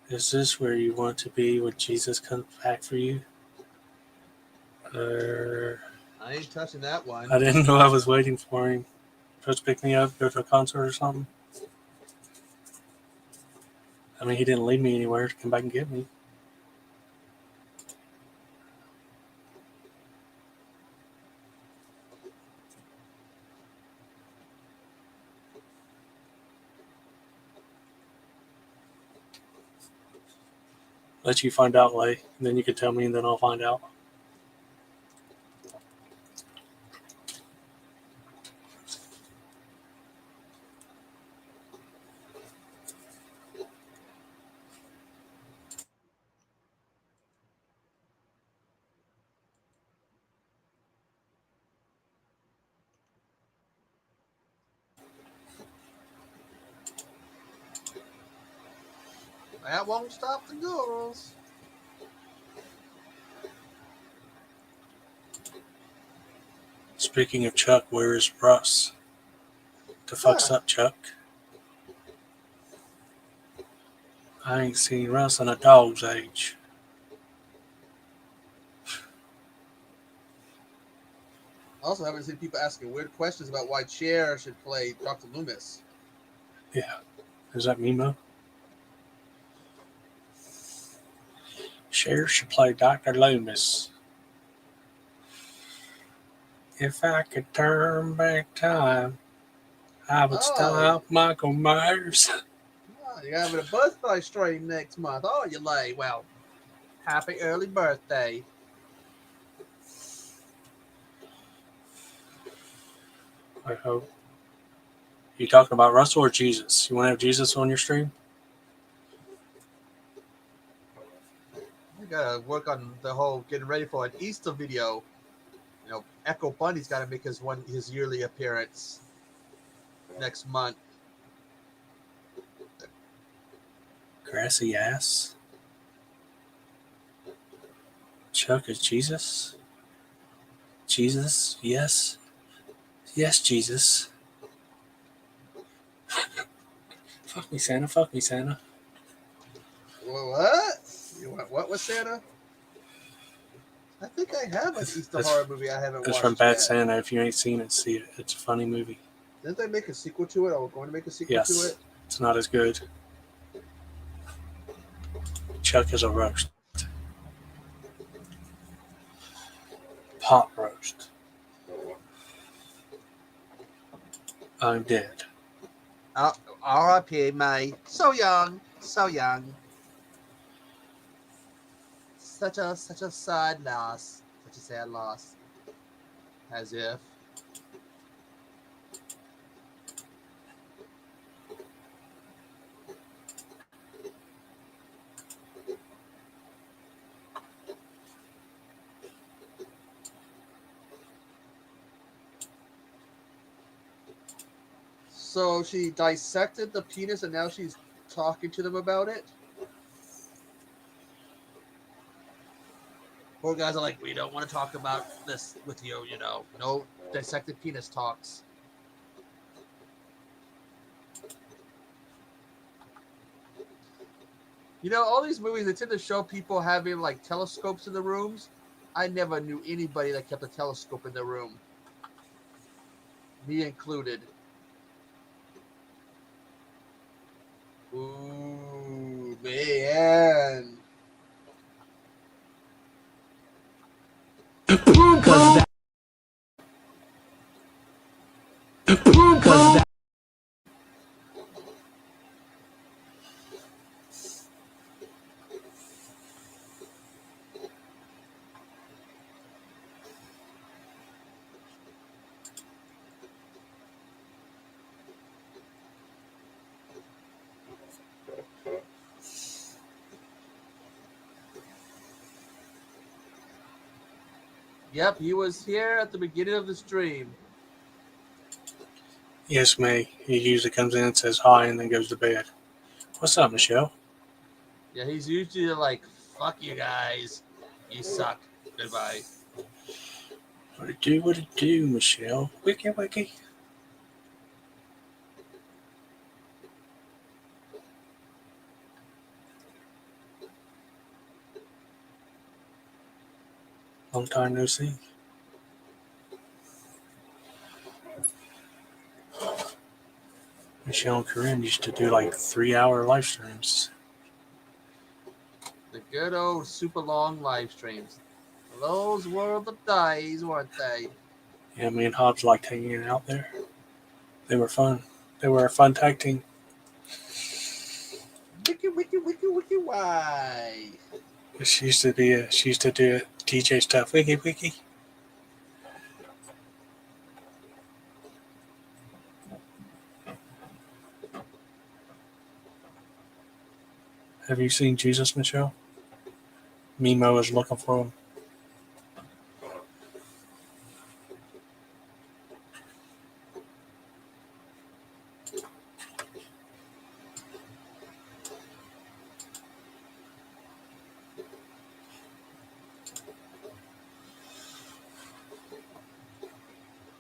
Is this where you want to be when Jesus comes back for you? I ain't touching that one. I didn't know I was waiting for him. Supposed to pick me up, go to a concert or something. I mean, he didn't leave me anywhere to come back and get me. Let you find out, Lay. And then you can tell me, and then I'll find out. That won't stop the girls. Speaking of Chuck, where is Russ? The fuck's up, Chuck? I ain't seen Russ in a dog's age. I also haven't seen people asking weird questions about why Cher should play Dr. Loomis. Yeah. Is that Mimo? Cher should play Dr. Loomis. If I could turn back time, I would stop Michael Myers. Oh, you're having a birthday stream next month. Oh, you lay. Well, happy early birthday. I hope. You talking about Russell or Jesus? You want to have Jesus on your stream? We gotta work on the whole getting ready for an Easter video. You know, Echo Bunny's got to make his yearly appearance next month. Grassy ass. Chuck is Jesus. Jesus, yes. Yes, Jesus. Fuck me, Santa. Fuck me, Santa. What? You want what with Santa? I think I have an Easter horror movie I haven't watched. It's from Bad yet. Santa. If you ain't seen it, see it. It's a funny movie. Didn't they make a sequel to it? Or going to make a sequel Yes. to it? It's not as good. Chuck is a roast. Pot roast. I'm dead. R.I.P. May. So young. So young. Such a sad loss. Such a sad loss. As if. So she dissected the penis and now she's talking to them about it? Poor guys are like, we don't want to talk about this with you, you know. No dissected penis talks. You know, all these movies, they tend to show people having, like, telescopes in the rooms. I never knew anybody that kept a telescope in their room. Me included. Ooh, man. Yep, he was here at the beginning of the stream. Yes, May. He usually comes in and says hi and then goes to bed. What's up, Michelle? Yeah, he's usually like, fuck you guys. You suck. Goodbye. What it do, Michelle? Wiki, wiki. Long time no see. Michelle and Corinne used to do like 3-hour live streams. The good old super long live streams. Those were the days, weren't they? Yeah, me and Hobbs liked hanging out there. They were fun. They were a fun tag team. Wiki, wiki, wiki, wiki, why? She used to do DJ stuff. Wiki, wiki. Have you seen Jesus, Michelle? Mimo is looking for him.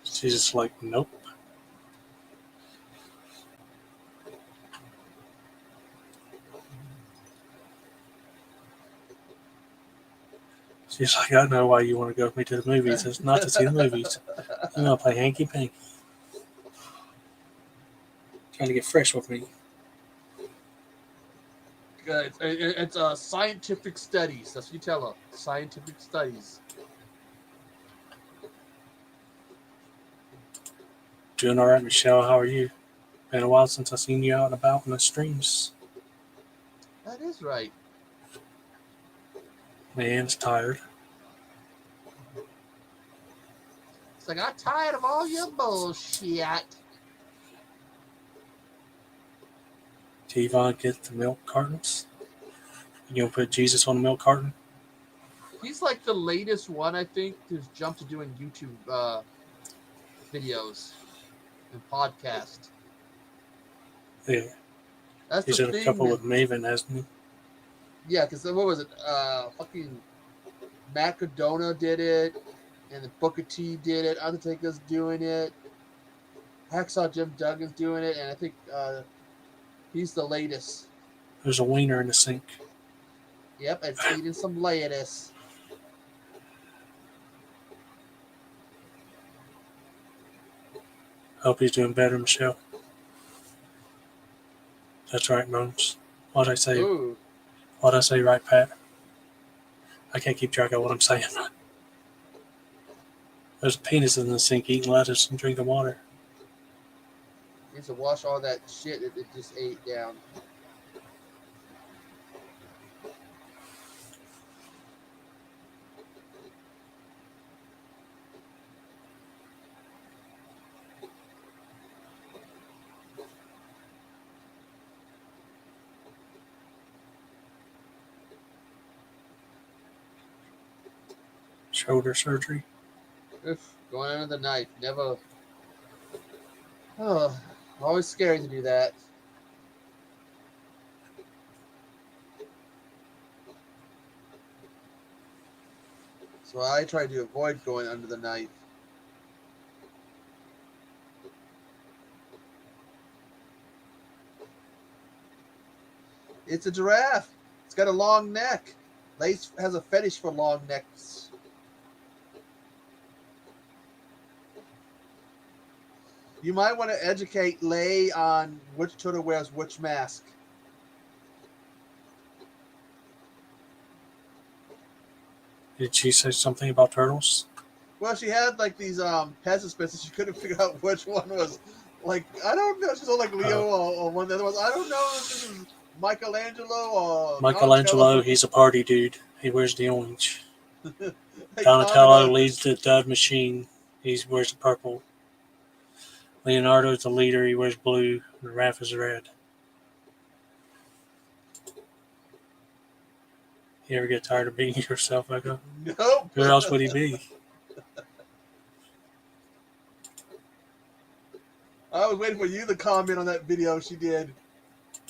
She's just like, nope. She's like, I know why you want to go with me to the movies. It's not to see the movies. You want to play hanky panky. Trying to get fresh with me. It's scientific studies. That's what you tell her. Scientific studies. Doing all right, Michelle. How are you? Been a while since I seen you out and about in the streams. That is right. Man's tired. It's like, I'm tired of all your bullshit. T-Von get the milk cartons. You gonna put Jesus on the milk carton? He's like the latest one, I think, to jump to doing YouTube videos and podcast. Yeah. That's He's the in a thing. couple with Maven, hasn't he? Yeah, because what was it? Fucking Matt Cardona did it, and the Booker T did it. Undertaker's doing it. Hacksaw Jim Duggan's doing it, and I think he's the latest. There's a wiener in the sink. Yep, it's eating some lettuce. Hope he's doing better, Michelle. That's right, Bones. What'd I say? Ooh. What'd I say, right, Pat? I can't keep track of what I'm saying. There's a penis in the sink eating lettuce and drinking water. Needs to wash all that shit that it just ate down. Shoulder surgery. Oof, going under the knife. Never. Oh, always scary to do that. So I try to avoid going under the knife. It's a giraffe. It's got a long neck. Lace has a fetish for long necks. You might want to educate Lay on which turtle wears which mask. Did she say something about turtles? Well, she had like these participants, and she couldn't figure out which one was like, I don't know. She's all like Leo or one of the other ones. I don't know if this is Michelangelo or Michelangelo, Donatello. he's a party dude. He wears the orange. Hey, Donatello comment leads the dud machine. He wears the purple. Leonardo's the leader. He wears blue. And Raph is red. You ever get tired of being yourself, Echo? Nope. Who else would he be? I was waiting for you to comment on that video she did,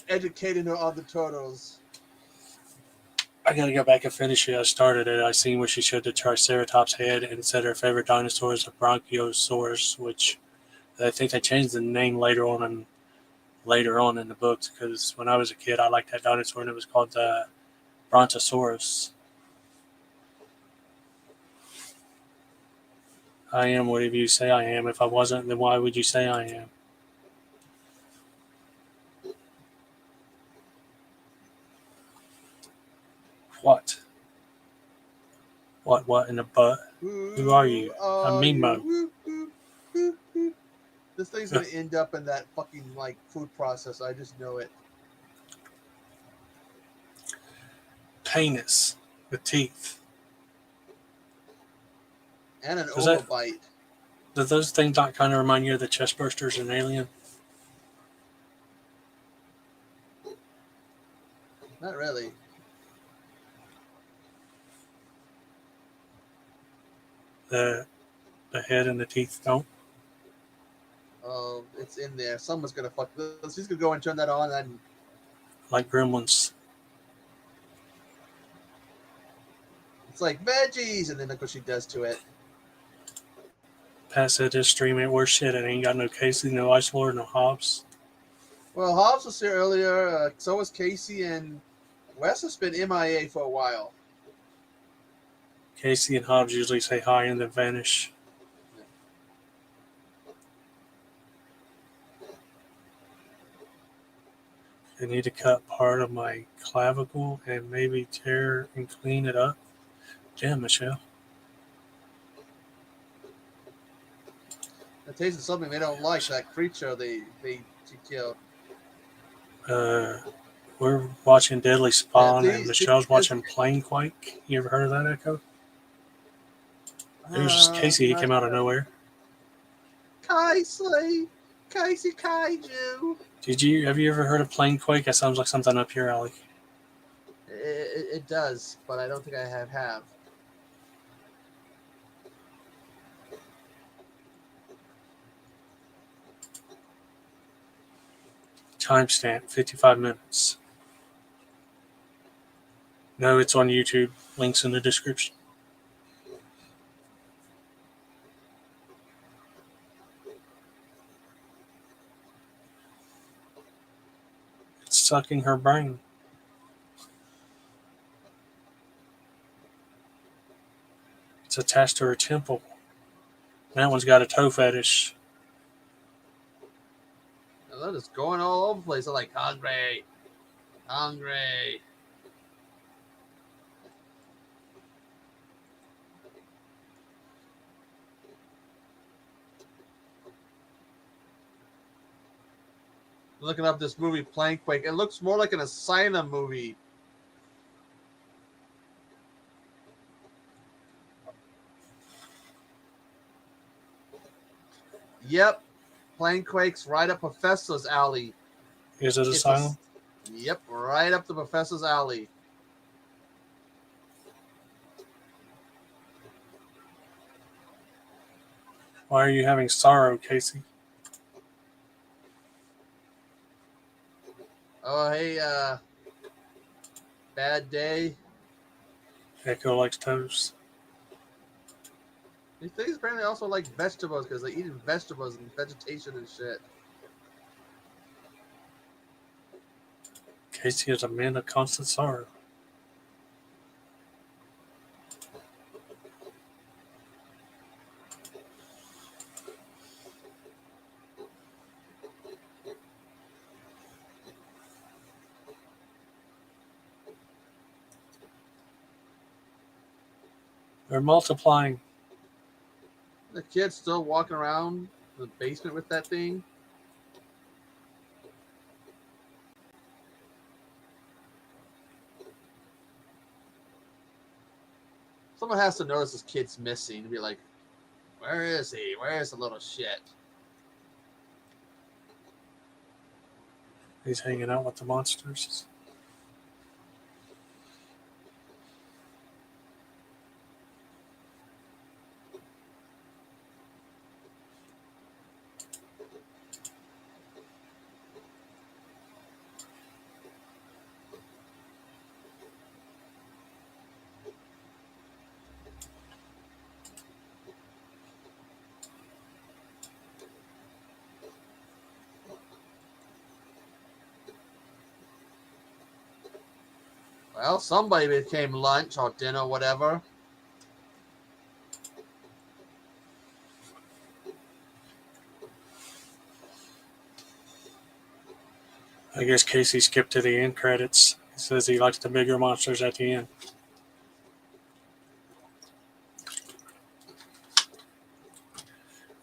educating her on the turtles. I gotta go back and finish it. I started it. I seen where she showed the Triceratops head and said her favorite dinosaur is the Bronchiosaurus, which I think they changed the name later on in the books, because when I was a kid I liked that dinosaur and it was called the Brontosaurus. I am whatever you say I am. If I wasn't, then why would you say I am? What? What in the butt? Who are you? I'm Mimo. This thing's gonna end up in that fucking like food processor. I just know it. Penis with teeth. And an Does that- overbite. Do those things not kind of remind you of the chest bursters in Alien? Not really. The head and the teeth don't? Oh, it's in there. Someone's gonna fuck this. He's gonna go and turn that on and Like gremlins. it's like veggies, and then look what she does to it. Pat said this stream ain't worth shit. It ain't got no Casey, no Ice Lord, no Hobbs. Well, Hobbs was here earlier. So was Casey, and Wes has been MIA for a while. Casey and Hobbs usually say hi and then vanish. I need to cut part of my clavicle and maybe tear and clean it up. Damn, Michelle. It tastes of something they don't like. That creature she killed. We're watching Deadly Spawn, and See, Michelle's watching Plane Quake. You ever heard of that, Echo? There's Casey. He came out of nowhere. Casey Kaiju. Have you ever heard of Plane Quake? That sounds like something up your alley. It does, but I don't think I have. Timestamp 55 minutes. No, it's on YouTube. Links in the description. It's sucking her brain. It's attached to her temple. That one's got a toe fetish. They're just going all over the place. I'm like, hungry. Looking up this movie, Plankquake. It looks more like an Asylum movie. Yep. Plankquake's right up Professor's alley. Is it Asylum? Yep, right up the Professor's alley. Why are you having sorrow, Casey? Oh, hey, bad day. Echo likes toast. These things apparently also like vegetables because they eat vegetables and vegetation and shit. Casey is a man of constant sorrow. They're multiplying. The kid's still walking around the basement with that thing. Someone has to notice this kid's missing and be like, where is he? Where's the little shit? He's hanging out with the monsters. Well, somebody became lunch or dinner, whatever. I guess Casey skipped to the end credits. He says he likes the bigger monsters at the end.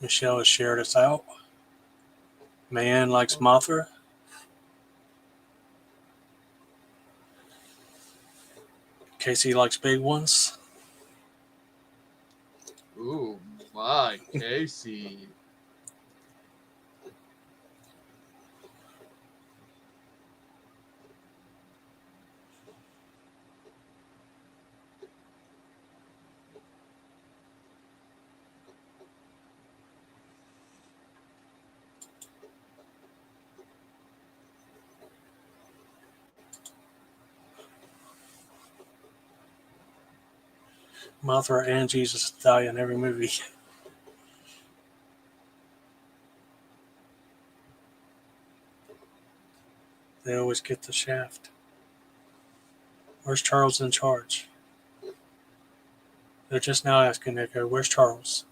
Michelle has shared us out. Man likes Mothra. Casey likes big ones. Ooh, my Casey. Mothra and Jesus die in every movie. They always get the shaft. Where's Charles in charge? They're just now asking Echo, where's Charles?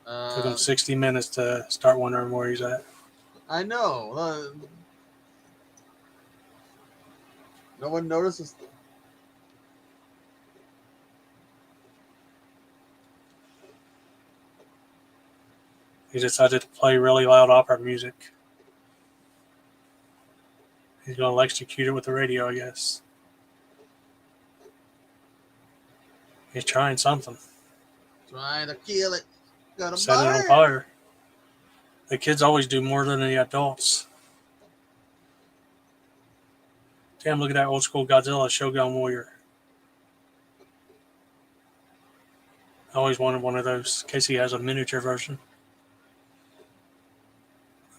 Took him 60 minutes to start wondering where he's at. I know. No one notices. He decided to play really loud opera music. He's going to electrocute it with the radio, I guess. He's trying something. Trying to kill it. Gonna Set it on burn. fire. The kids always do more than the adults. Damn, look at that old school Godzilla Shogun Warrior. I always wanted one of those in case he has a miniature version.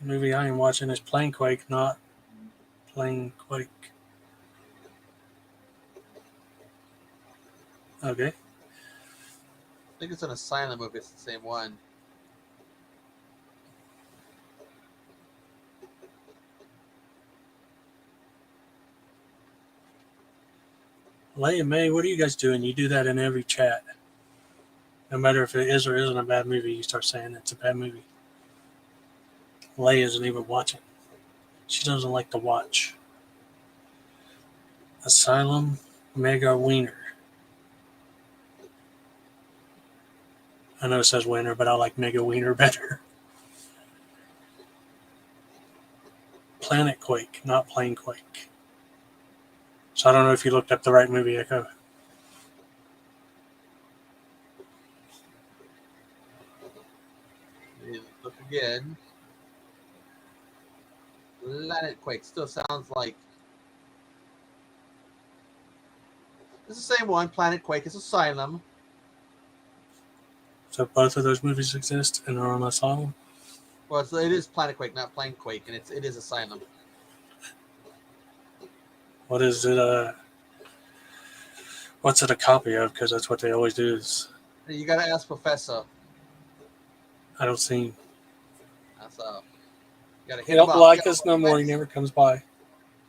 The movie I am watching is Plane Quake, not Plane Quake. Okay. I think it's an asylum movie. It's the same one. Leigh and May, what are you guys doing? You do that in every chat. No matter if it is or isn't a bad movie, you start saying it's a bad movie. Leigh isn't even watching. She doesn't like to watch. Asylum Mega Wiener. I know it says Wiener, but I like Mega Wiener better. Planet Quake, not Plane Quake. So I don't know if you looked up the right movie, Echo. Look again. Planet Quake still sounds like it's the same one. Planet Quake is Asylum. So both of those movies exist and are on Asylum. Well, it is Planet Quake, not Plane Quake, and it is Asylum. What is it? What's it a copy of? Because that's what they always do. Is You gotta ask Professor. I don't see. That's You gotta He hit him don't up. like us no more. He never comes by.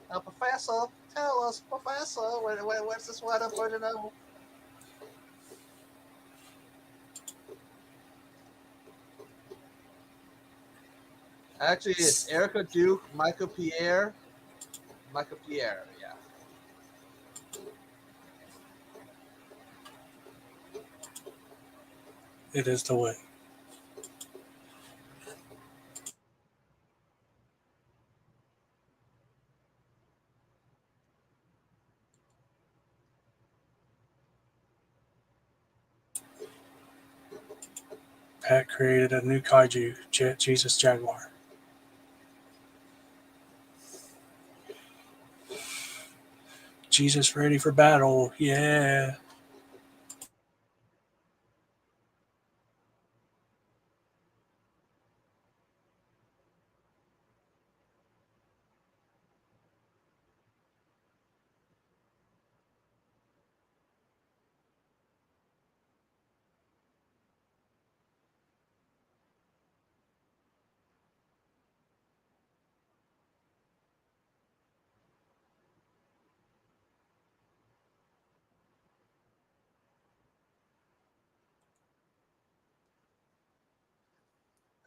Professor, tell us, Professor, what's this weather for to know? Actually, it's Erica Duke, Michael Pierre, yeah. It is the way. Pat created a new kaiju, Jet Jesus Jaguar. Jesus ready for battle. Yeah.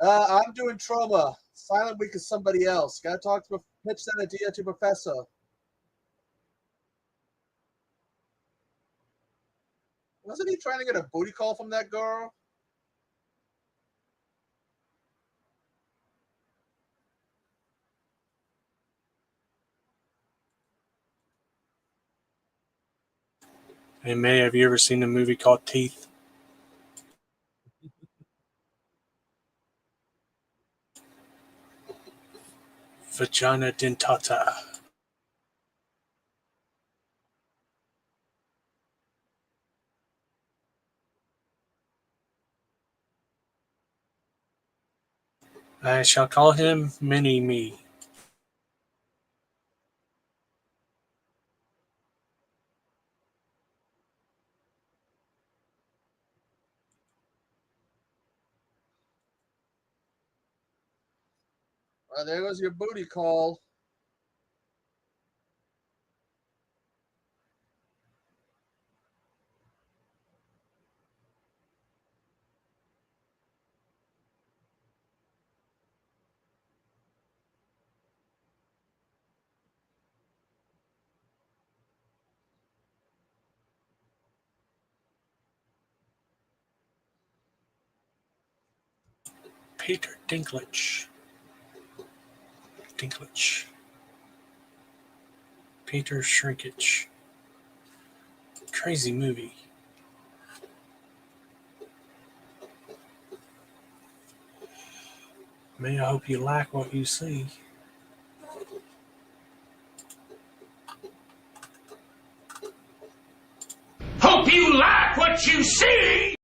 I'm doing trauma. Silent Week is somebody else. Gotta talk to pitch that idea to Professor. Wasn't he trying to get a booty call from that girl? Hey, May, have you ever seen a movie called Teeth? Vagina dentata. I shall call him Mini-Me. There goes your booty call. Peter Dinklage. Peter Shrinkage. Crazy movie. May I hope you like what you see. Hope you like what you see!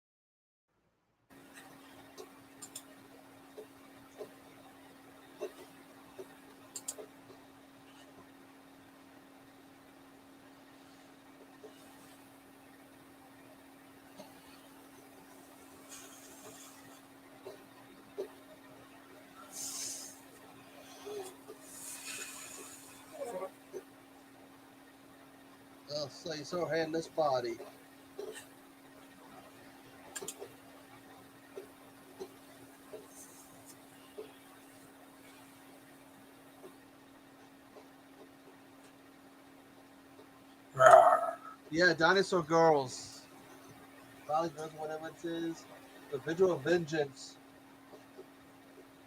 I'll say so, handless body. Rawr. Yeah, Dinosaur Girls. Valley Girls, whatever it is. The Visual Vengeance.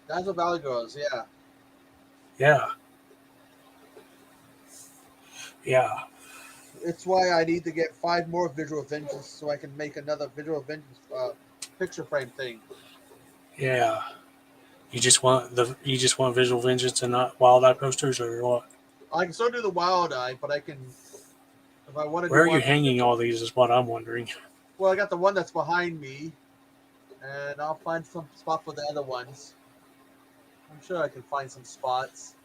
Dinosaur Valley Girls, yeah. Yeah. It's why I need to get 5 more Visual Vengeance so I can make another Visual Vengeance picture frame thing. Yeah. You just want Visual Vengeance and not Wild Eye posters, or what? I can still do the Wild Eye, but I can, if I want to Where do are you one. hanging all these is what I'm wondering. Well, I got the one that's behind me, and I'll find some spot for the other ones. I'm sure I can find some spots.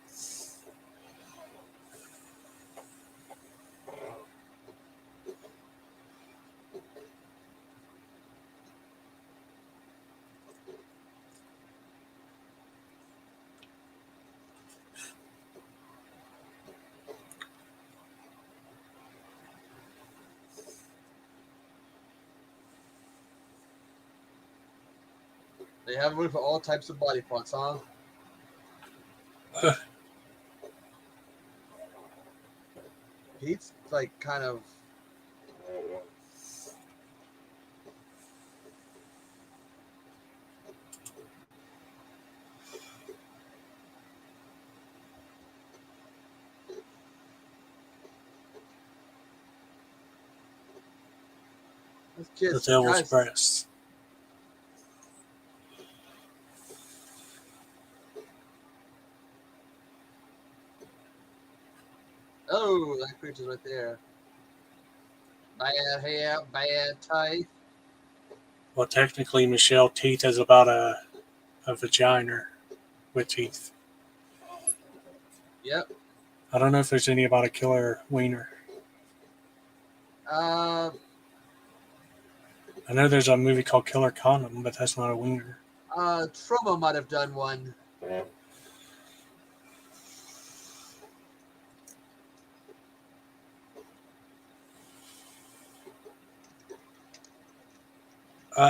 They have room for all types of body parts, huh? Pete's like kind of. This The kid's Devil's guys. Breast. Oh, that creature's right there. Bad hair, bad teeth. Well, technically, Michelle, teeth is about a vagina with teeth. Yep. I don't know if there's any about a killer wiener. Uh, I know there's a movie called Killer Condom, but that's not a wiener. Troma might have done one.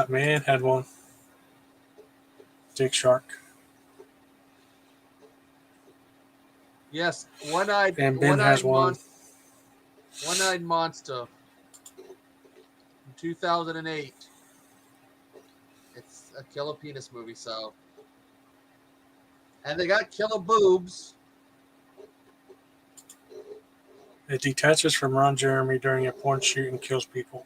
Man had one. Dick Shark. Yes, one-eyed. And Ben has one. One-eyed monster. In 2008. It's a killer penis movie, so. And they got killer boobs. It detaches from Ron Jeremy during a porn shoot and kills people.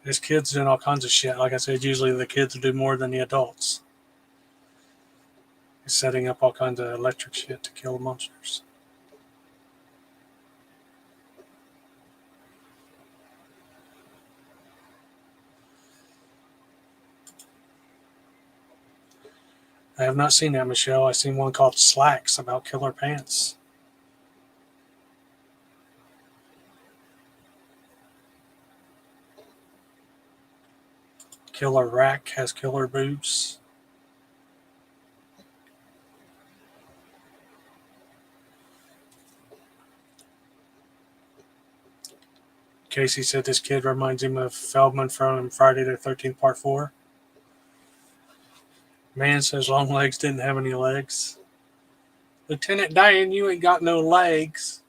There's kids doing all kinds of shit. Like I said, usually the kids do more than the adults. They're setting up all kinds of electric shit to kill monsters. I have not seen that, Michelle. I've seen one called Slacks about killer pants. Killer Rack has killer boobs. Casey said this kid reminds him of Feldman from Friday the 13th Part 4. Man says Longlegs didn't have any legs. Lieutenant Dan, you ain't got no legs.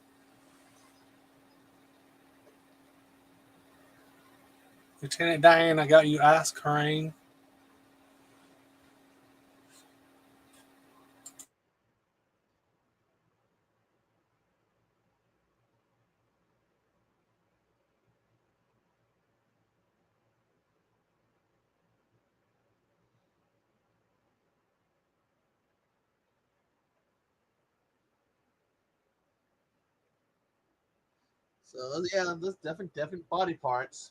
Lieutenant Diane, I got you ice cream. So yeah, there's different body parts.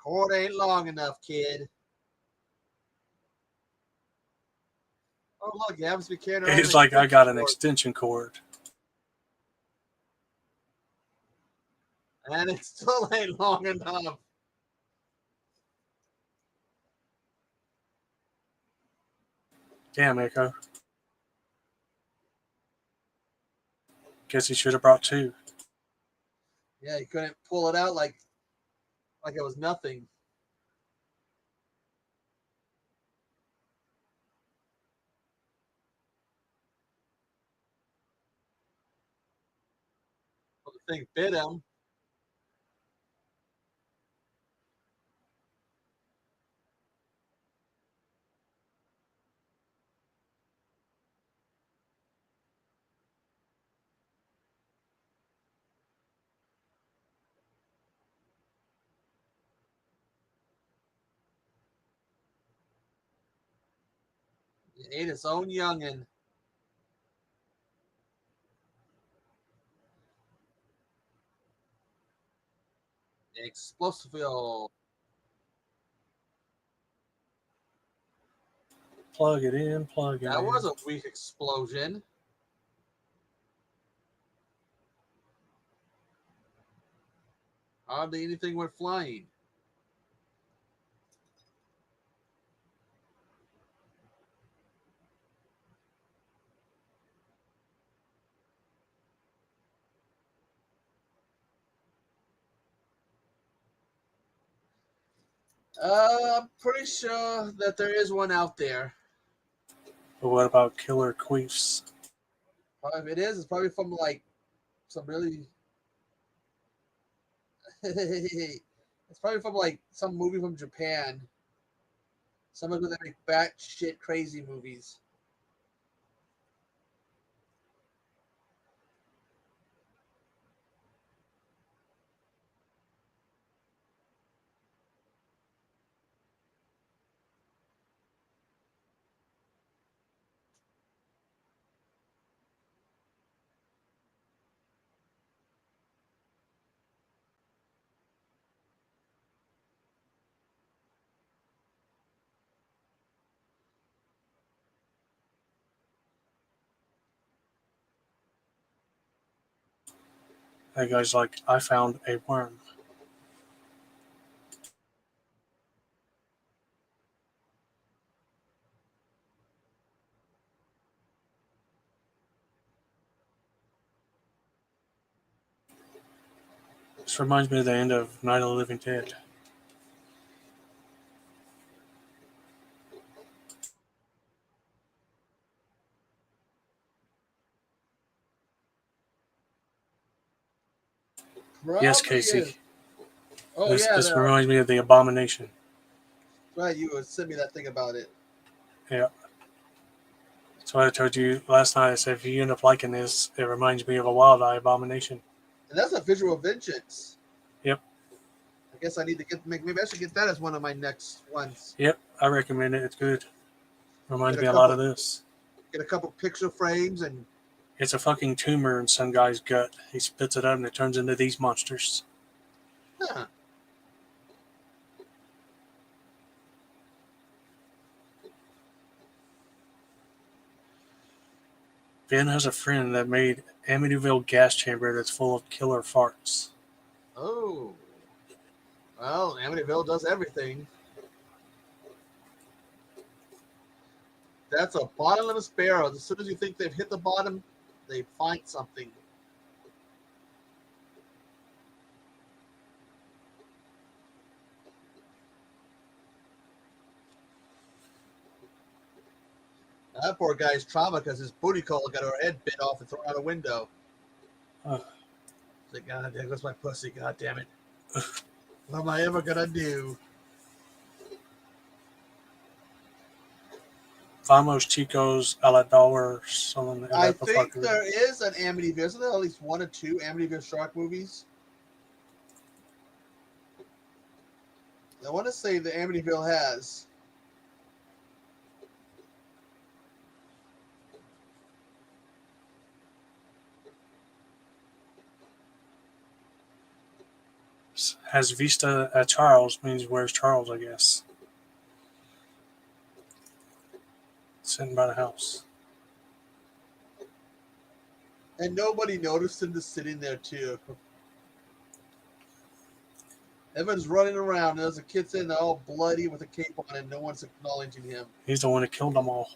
Cord ain't long enough, kid. Oh look, you happens to be carrying around He's an like, I got an cord, extension cord. and it still ain't long enough. Damn, Echo. Guess he should have brought two. Yeah, you couldn't pull it out like it was nothing. Well, the thing bit him. He ate his own youngin'. Explosive. Plug it in, plug it That in. was a weak explosion. Hardly anything went flying. I'm pretty sure that there is one out there. But what about killer queefs? If it is, it's probably from like some really. It's probably from like some movie from Japan. Some of them that make batshit crazy movies. That guy's like, I found a worm. This reminds me of the end of Night of the Living Dead. Yes, Probably Casey. is. Oh This yeah, this reminds me of the Abomination. right. You sent me that thing about it. Yeah. That's why I told you last night. I said if you end up liking this, it reminds me of a Wild Eye Abomination. And that's a visual vengeance. Yep. I guess I need to maybe I should get that as one of my next ones. Yep. I recommend it. It's good. Reminds Get me a a lot couple of this. get a couple picture frames and It's a fucking tumor in some guy's gut. He spits it out and it turns into these monsters. huh. Ben has a friend that made Amityville gas chamber that's full of killer farts. Oh. Well, Amityville does everything. That's a bottomless barrel. As soon as you think they've hit the bottom, they find something. That poor guy's trauma because his booty call got her head bit off and thrown out a window. Uh, It's like, God, there goes my pussy. God damn it. What am I ever going to do? Vamos Chicos a la dollar, something. I think there is an Amityville. Isn't there at least one or two Amityville shark movies? I want to say the Amityville has. Has Vista at Charles means where's Charles, I guess. Sitting by the house. And nobody noticed him just sitting there, too. Everyone's running around. There's a kid sitting there all bloody with a cape on, and no one's acknowledging him. He's the one that killed them all.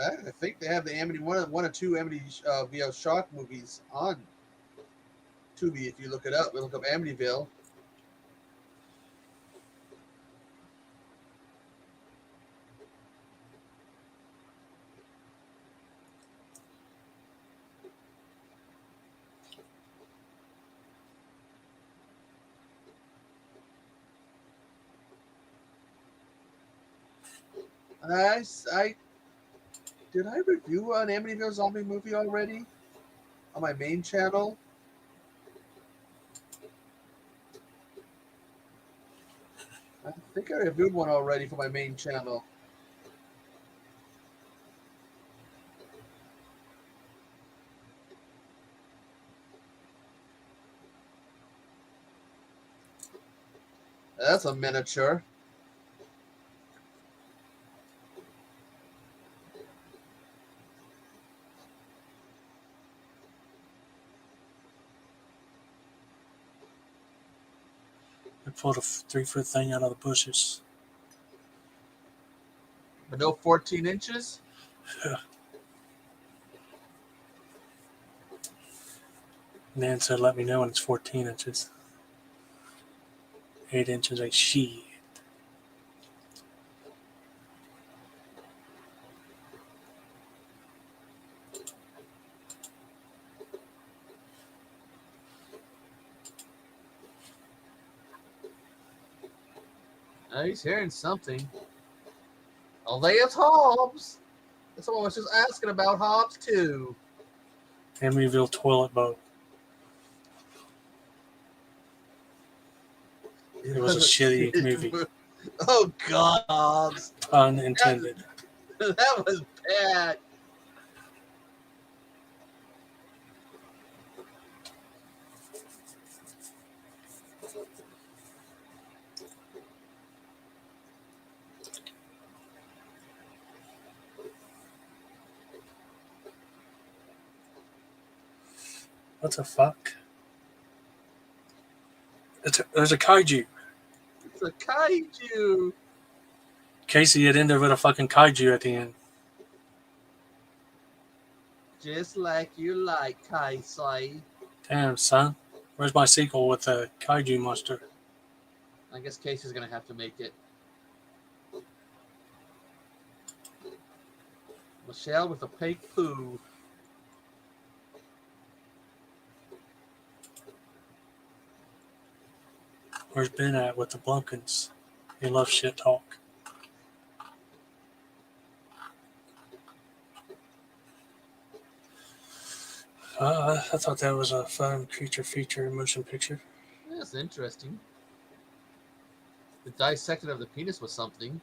I think they have the Amity one or two Amity VO shark movies on Tubi. If you look it up, look up Amityville. Did I review an Amityville zombie movie already on my main channel? I think I reviewed one already for my main channel. That's a miniature. They pulled a 3-foot thing out of the bushes. But no 14 inches? Nan said, let me know when it's 14 inches. 8 inches like shit. He's hearing something. Oh, there's Hobbs. Someone was just asking about Hobbs, too. Amityville toilet boat. It was a shitty movie. Oh, God, Hobbs. Pun intended. That was bad. What the fuck? There's a kaiju. It's a kaiju. Casey had ended with a fucking kaiju at the end. Just like you like, Kaisai. Damn, son. Where's my sequel with the kaiju monster? I guess Casey's going to have to make it. Michelle with a fake poo. Where's Ben at with the BAWGLINS? He loves shit talk. I thought that was a fun creature feature motion picture. That's interesting. The dissection of the penis was something.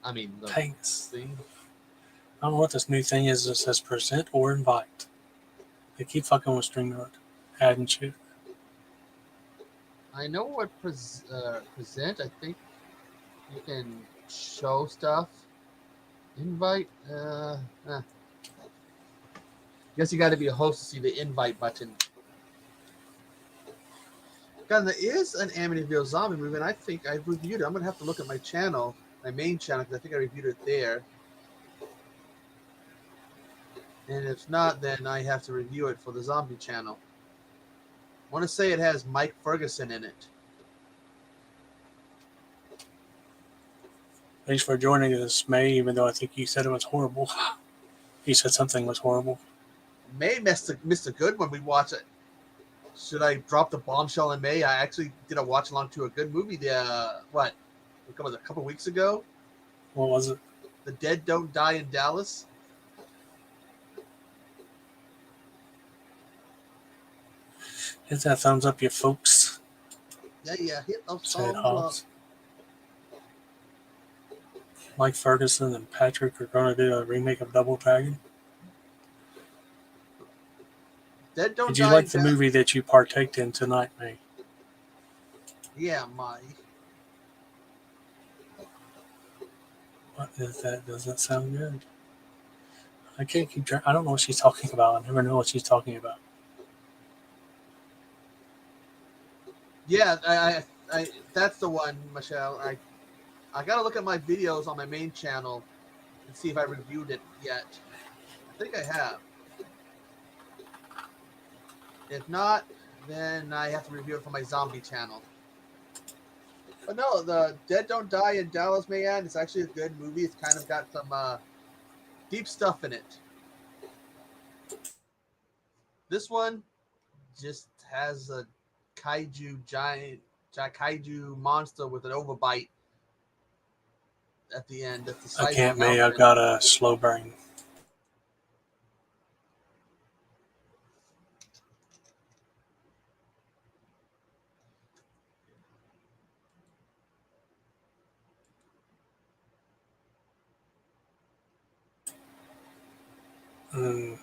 I mean, the Penis. thing. I don't know what this new thing is that says present or invite. They keep fucking with StreamYard. Adding shit. I know what present. I think you can show stuff. Invite. Guess you got to be a host to see the invite button. God, there is an Amityville zombie movie, and I think I've reviewed it. I'm gonna have to look at my channel, my main channel, because I think I reviewed it there. And if not, then I have to review it for the zombie channel. I want to say it has Mike Ferguson in it. Thanks for joining us, May, even though I think you said it was horrible. You said something was horrible. May missed a good one. We watch it. Should I drop the bombshell in May? I actually did a watch along to a good movie. A couple weeks ago. What was it? The Dead Don't Die in Dallas. Hit that thumbs up, you folks. Yeah. Hit those Said thumbs up. Hobbs. Mike Ferguson and Patrick are going to do a remake of Double Dragon. Dead Don't Did you Die like in the Dallas. movie that you partaked in tonight, May? Yeah, Mike. What is that? Does that sound good? I can't keep track. I don't know what she's talking about. I never know what she's talking about. Yeah, I that's the one, Michelle. I gotta look at my videos on my main channel and see if I reviewed it yet. I think I have. If not, then I have to review it for my zombie channel. But no, the Dead Don't Die in Dallas, man, it's actually a good movie. It's kind of got some deep stuff in it. This one just has a giant kaiju monster with an overbite at the end. That's the size I can't, of a May. I've mountain. got a slow brain. I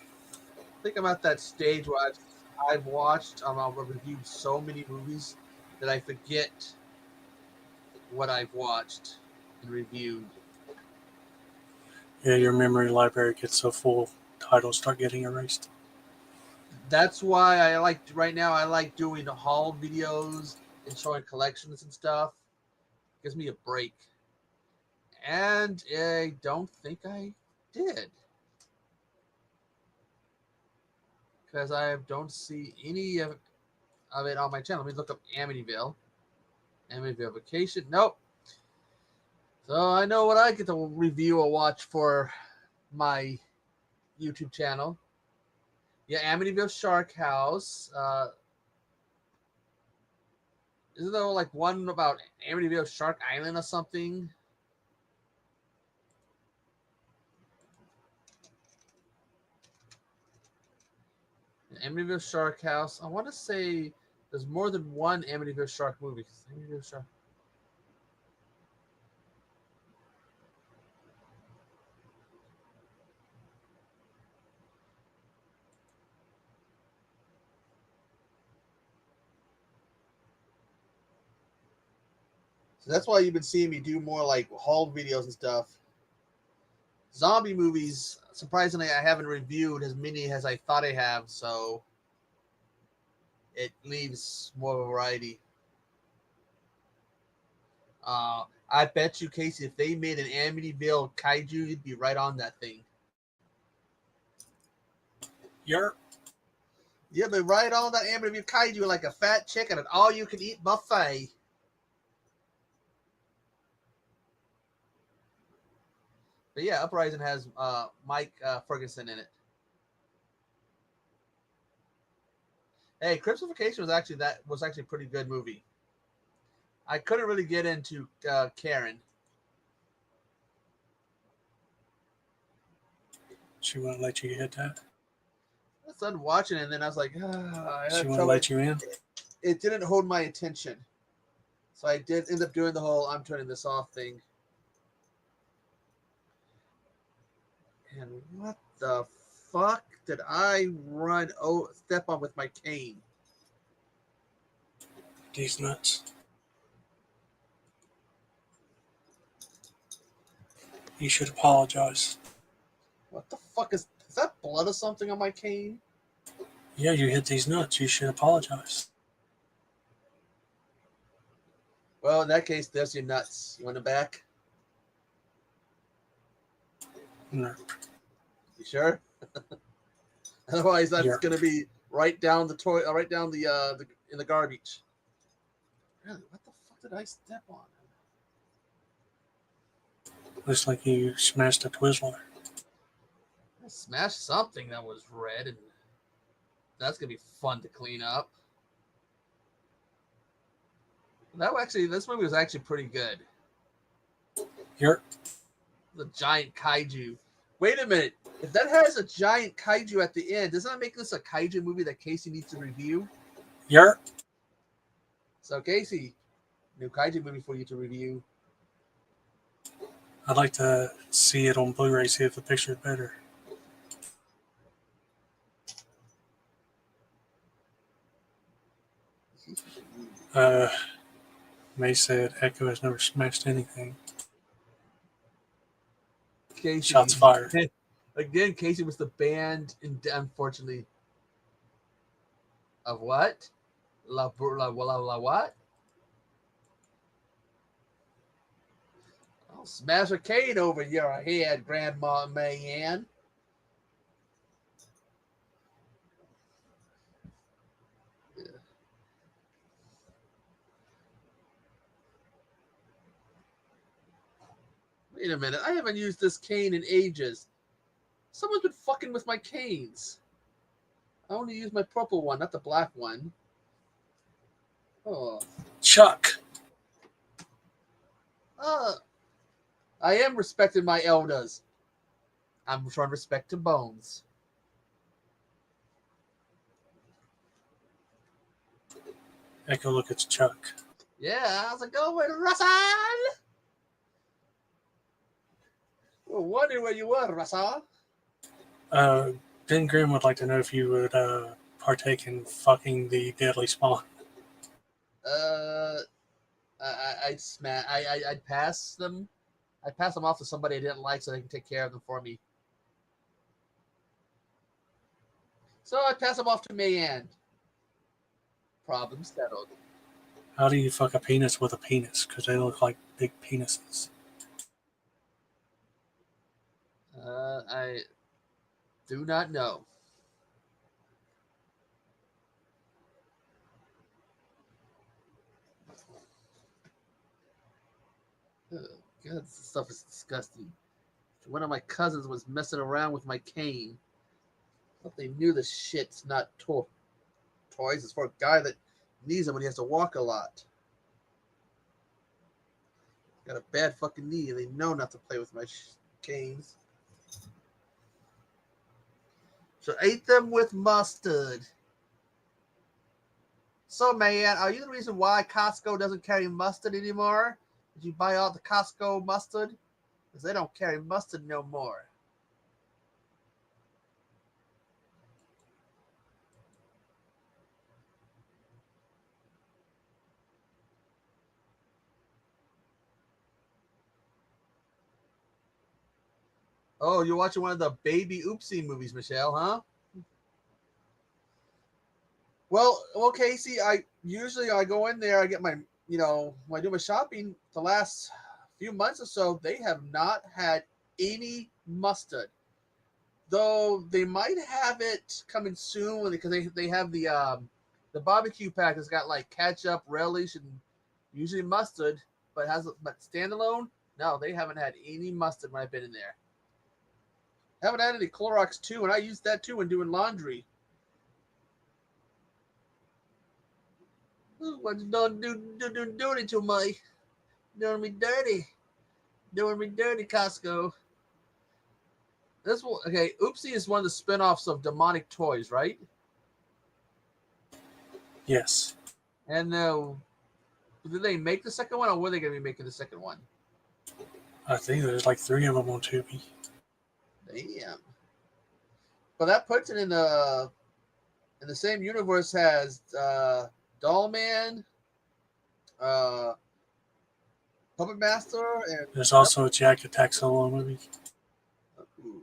think I'm at that stage where I've watched, I've reviewed so many movies that I forget what I've watched and reviewed. Yeah, your memory library gets so full, titles start getting erased. That's why I like doing haul videos and showing collections and stuff. Gives me a break. And I don't think I did. Because I don't see any of it on my channel. Let me look up Amityville. Amityville Vacation. Nope. So I know what I get to review or watch for my YouTube channel. Yeah, Amityville Shark House. Isn't there like one about Amityville Shark Island or something? Amityville Shark House. I want to say there's more than one Amityville Shark movie. Amityville Shark. So that's why you've been seeing me do more like haul videos and stuff. Zombie movies, surprisingly, I haven't reviewed as many as I thought I have, so it leaves more of a variety. I bet you, Casey, if they made an Amityville kaiju, you'd be right on that thing. Yerp. You'd be right on that Amityville kaiju like a fat chicken at all-you-can-eat buffet. But yeah, Uprising has Mike Ferguson in it. Hey, Cryptification was actually a pretty good movie. I couldn't really get into Karen. She won't let you hit that. I started watching it, and then I was like, She won't let you in. It didn't hold my attention. So I did end up doing the whole I'm turning this off thing. And what the fuck did I step on with my cane? These nuts. You should apologize. What the fuck is that blood or something on my cane? Yeah, you hit these nuts. You should apologize. Well, in that case, there's your nuts. You want them back? No. You sure? Otherwise, that's Yeah. gonna be right down the toilet, right down the in the garbage. Really? What the fuck did I step on? Looks like you smashed a Twizzler. I smashed something that was red, and that's gonna be fun to clean up. This movie was actually pretty good. You're The giant kaiju. Wait a minute. If that has a giant kaiju at the end, doesn't that make this a kaiju movie that Casey needs to review? So Casey, new kaiju movie for you to review. I'd like to see it on Blu-ray, see if the picture is better. May said Echo has never smashed anything. Casey, Shots fired. Again, Casey was the band, unfortunately. Of what? La what? I'll smash a cane over your head, Grandma Mayan. Wait a minute. I haven't used this cane in ages. Someone's been fucking with my canes. I only use my purple one, not the black one. Oh. Chuck. I am respecting my elders. I'm showing respect to Bones. Echo, look, it's Chuck. Yeah, how's it going, Russell? Well, wondering where you were, Russell. Ben Grimm would like to know if you would partake in fucking the deadly spawn. I'd pass them. I'd pass them off to somebody I didn't like so they can take care of them for me. So I'd pass them off to Mayan. Problem settled. How do you fuck a penis with a penis? Because they look like big penises. I do not know. Oh, God, this stuff is disgusting. One of my cousins was messing around with my cane. But they knew the shit's not toys. It's for a guy that needs them when he has to walk a lot. Got a bad fucking knee, and they know not to play with my canes. So ate them with mustard. So, man, are you the reason why Costco doesn't carry mustard anymore? Did you buy all the Costco mustard? Because they don't carry mustard no more. Oh, you're watching one of the Baby Oopsie movies, Michelle, huh? Well, Casey, I go in there, I get my, when I do my shopping, the last few months or so, they have not had any mustard. Though they might have it coming soon because they have the barbecue pack that's got like ketchup, relish, and usually mustard, but standalone, no, they haven't had any mustard when I've been in there. Haven't had any Clorox too, and I use that too when doing laundry. What's doing to my doing me dirty, Costco. This one, okay. Oopsie is one of the spinoffs of Demonic Toys, right? Yes. And Did they make the second one, or were they going to be making the second one? I think there's like 3 of them on Tubi. Damn. But that puts it in the same universe as Dollman, Puppet Master, and There's also a Jack Attack solo movie. Ooh.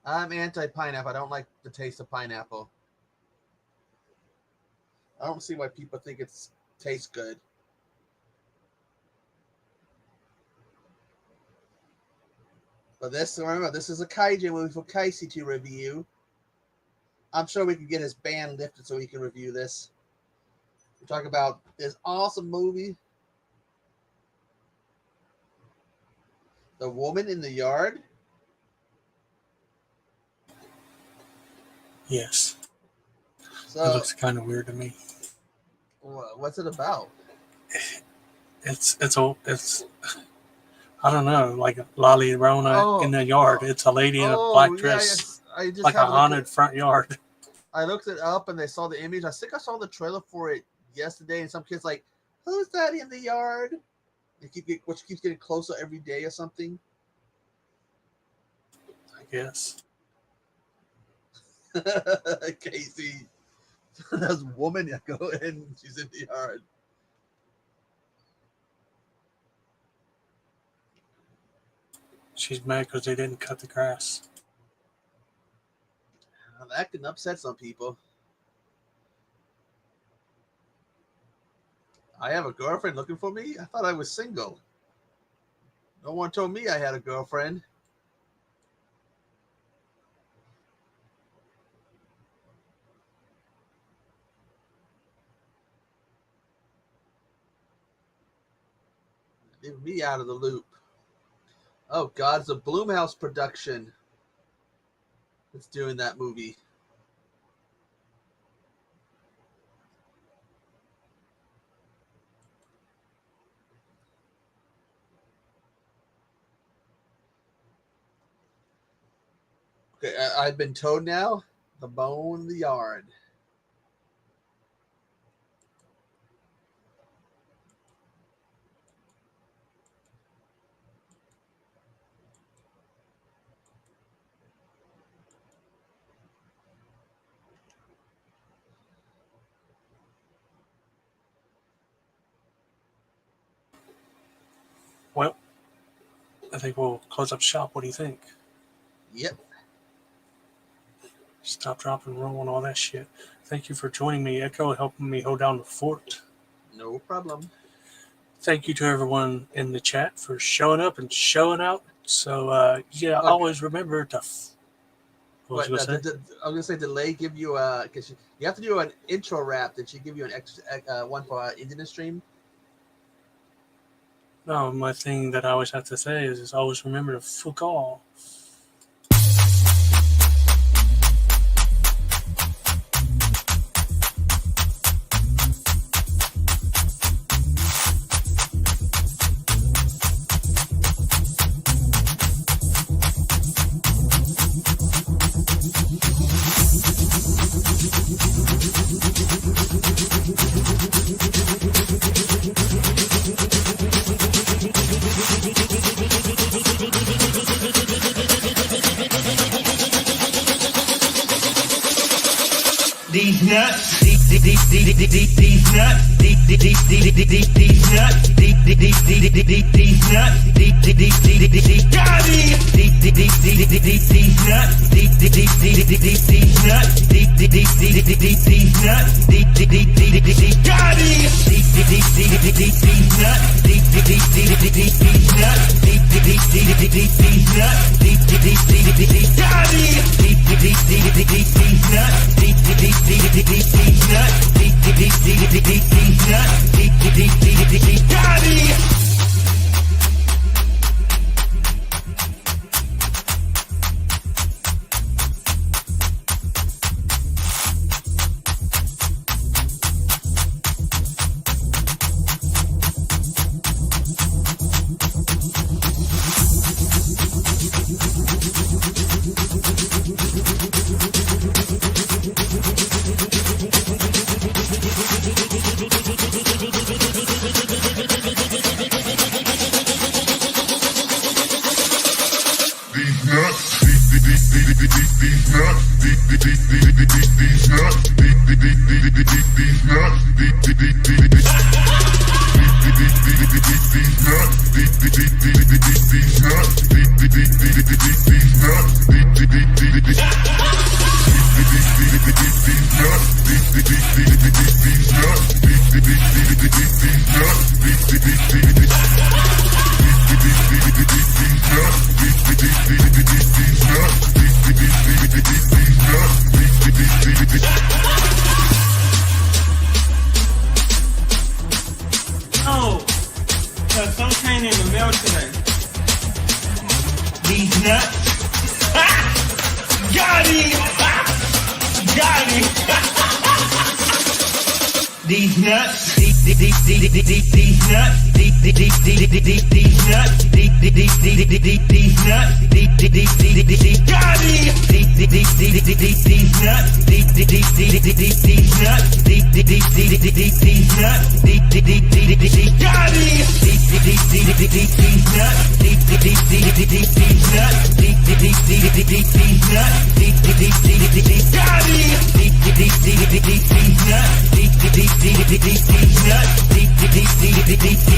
I'm anti-pineapple. I don't like the taste of pineapple. I don't see why people think it tastes good. But remember, this is a kaiju movie for Casey to review. I'm sure we can get his ban lifted so he can review this. We talk about this awesome movie, The Woman in the Yard. Yes. So It looks kind of weird to me. what's it about? It's I don't know, like Lolly Rona in the yard. It's a lady in a black dress, I just like a haunted front yard. I looked it up and they saw the image. I think I saw the trailer for it yesterday, and some kids like, "Who's that in the yard?" Which keeps getting closer every day or something. I guess. Casey, there's a woman. Yeah, go in. She's in the yard. She's mad because they didn't cut the grass. Well, that can upset some people. I have a girlfriend looking for me? I thought I was single. No one told me I had a girlfriend. Leave me out of the loop. Oh, God, it's a Blumhouse production that's doing that movie. Okay, I've been told now, The Boneyard. Well, I think we'll close up shop. What do you think? Yep. Stop, drop, and roll and all that shit. Thank you for joining me, Echo, helping me hold down the fort. No problem. Thank you to everyone in the chat for showing up and showing out. So, yeah, Okay. always remember to... What was But, you going to say? I was going to say, did Lay give you because you have to do an intro rap. Did she give you an extra one for Indian stream? No, my thing that I always have to say is always remember to fuck off. These nuts, these nuts, these nuts, got it. These nuts, these nuts, these nuts, got it. These nuts, these nuts, got it. Oh, there's some came in the mail today. These nuts. Got him! Got him! These nuts. These nuts. These nuts. These nuts. Got him! These nuts. These nuts. These nuts. Got him! These nuts. These nuts. These nuts. Got him! These nuts. These nuts.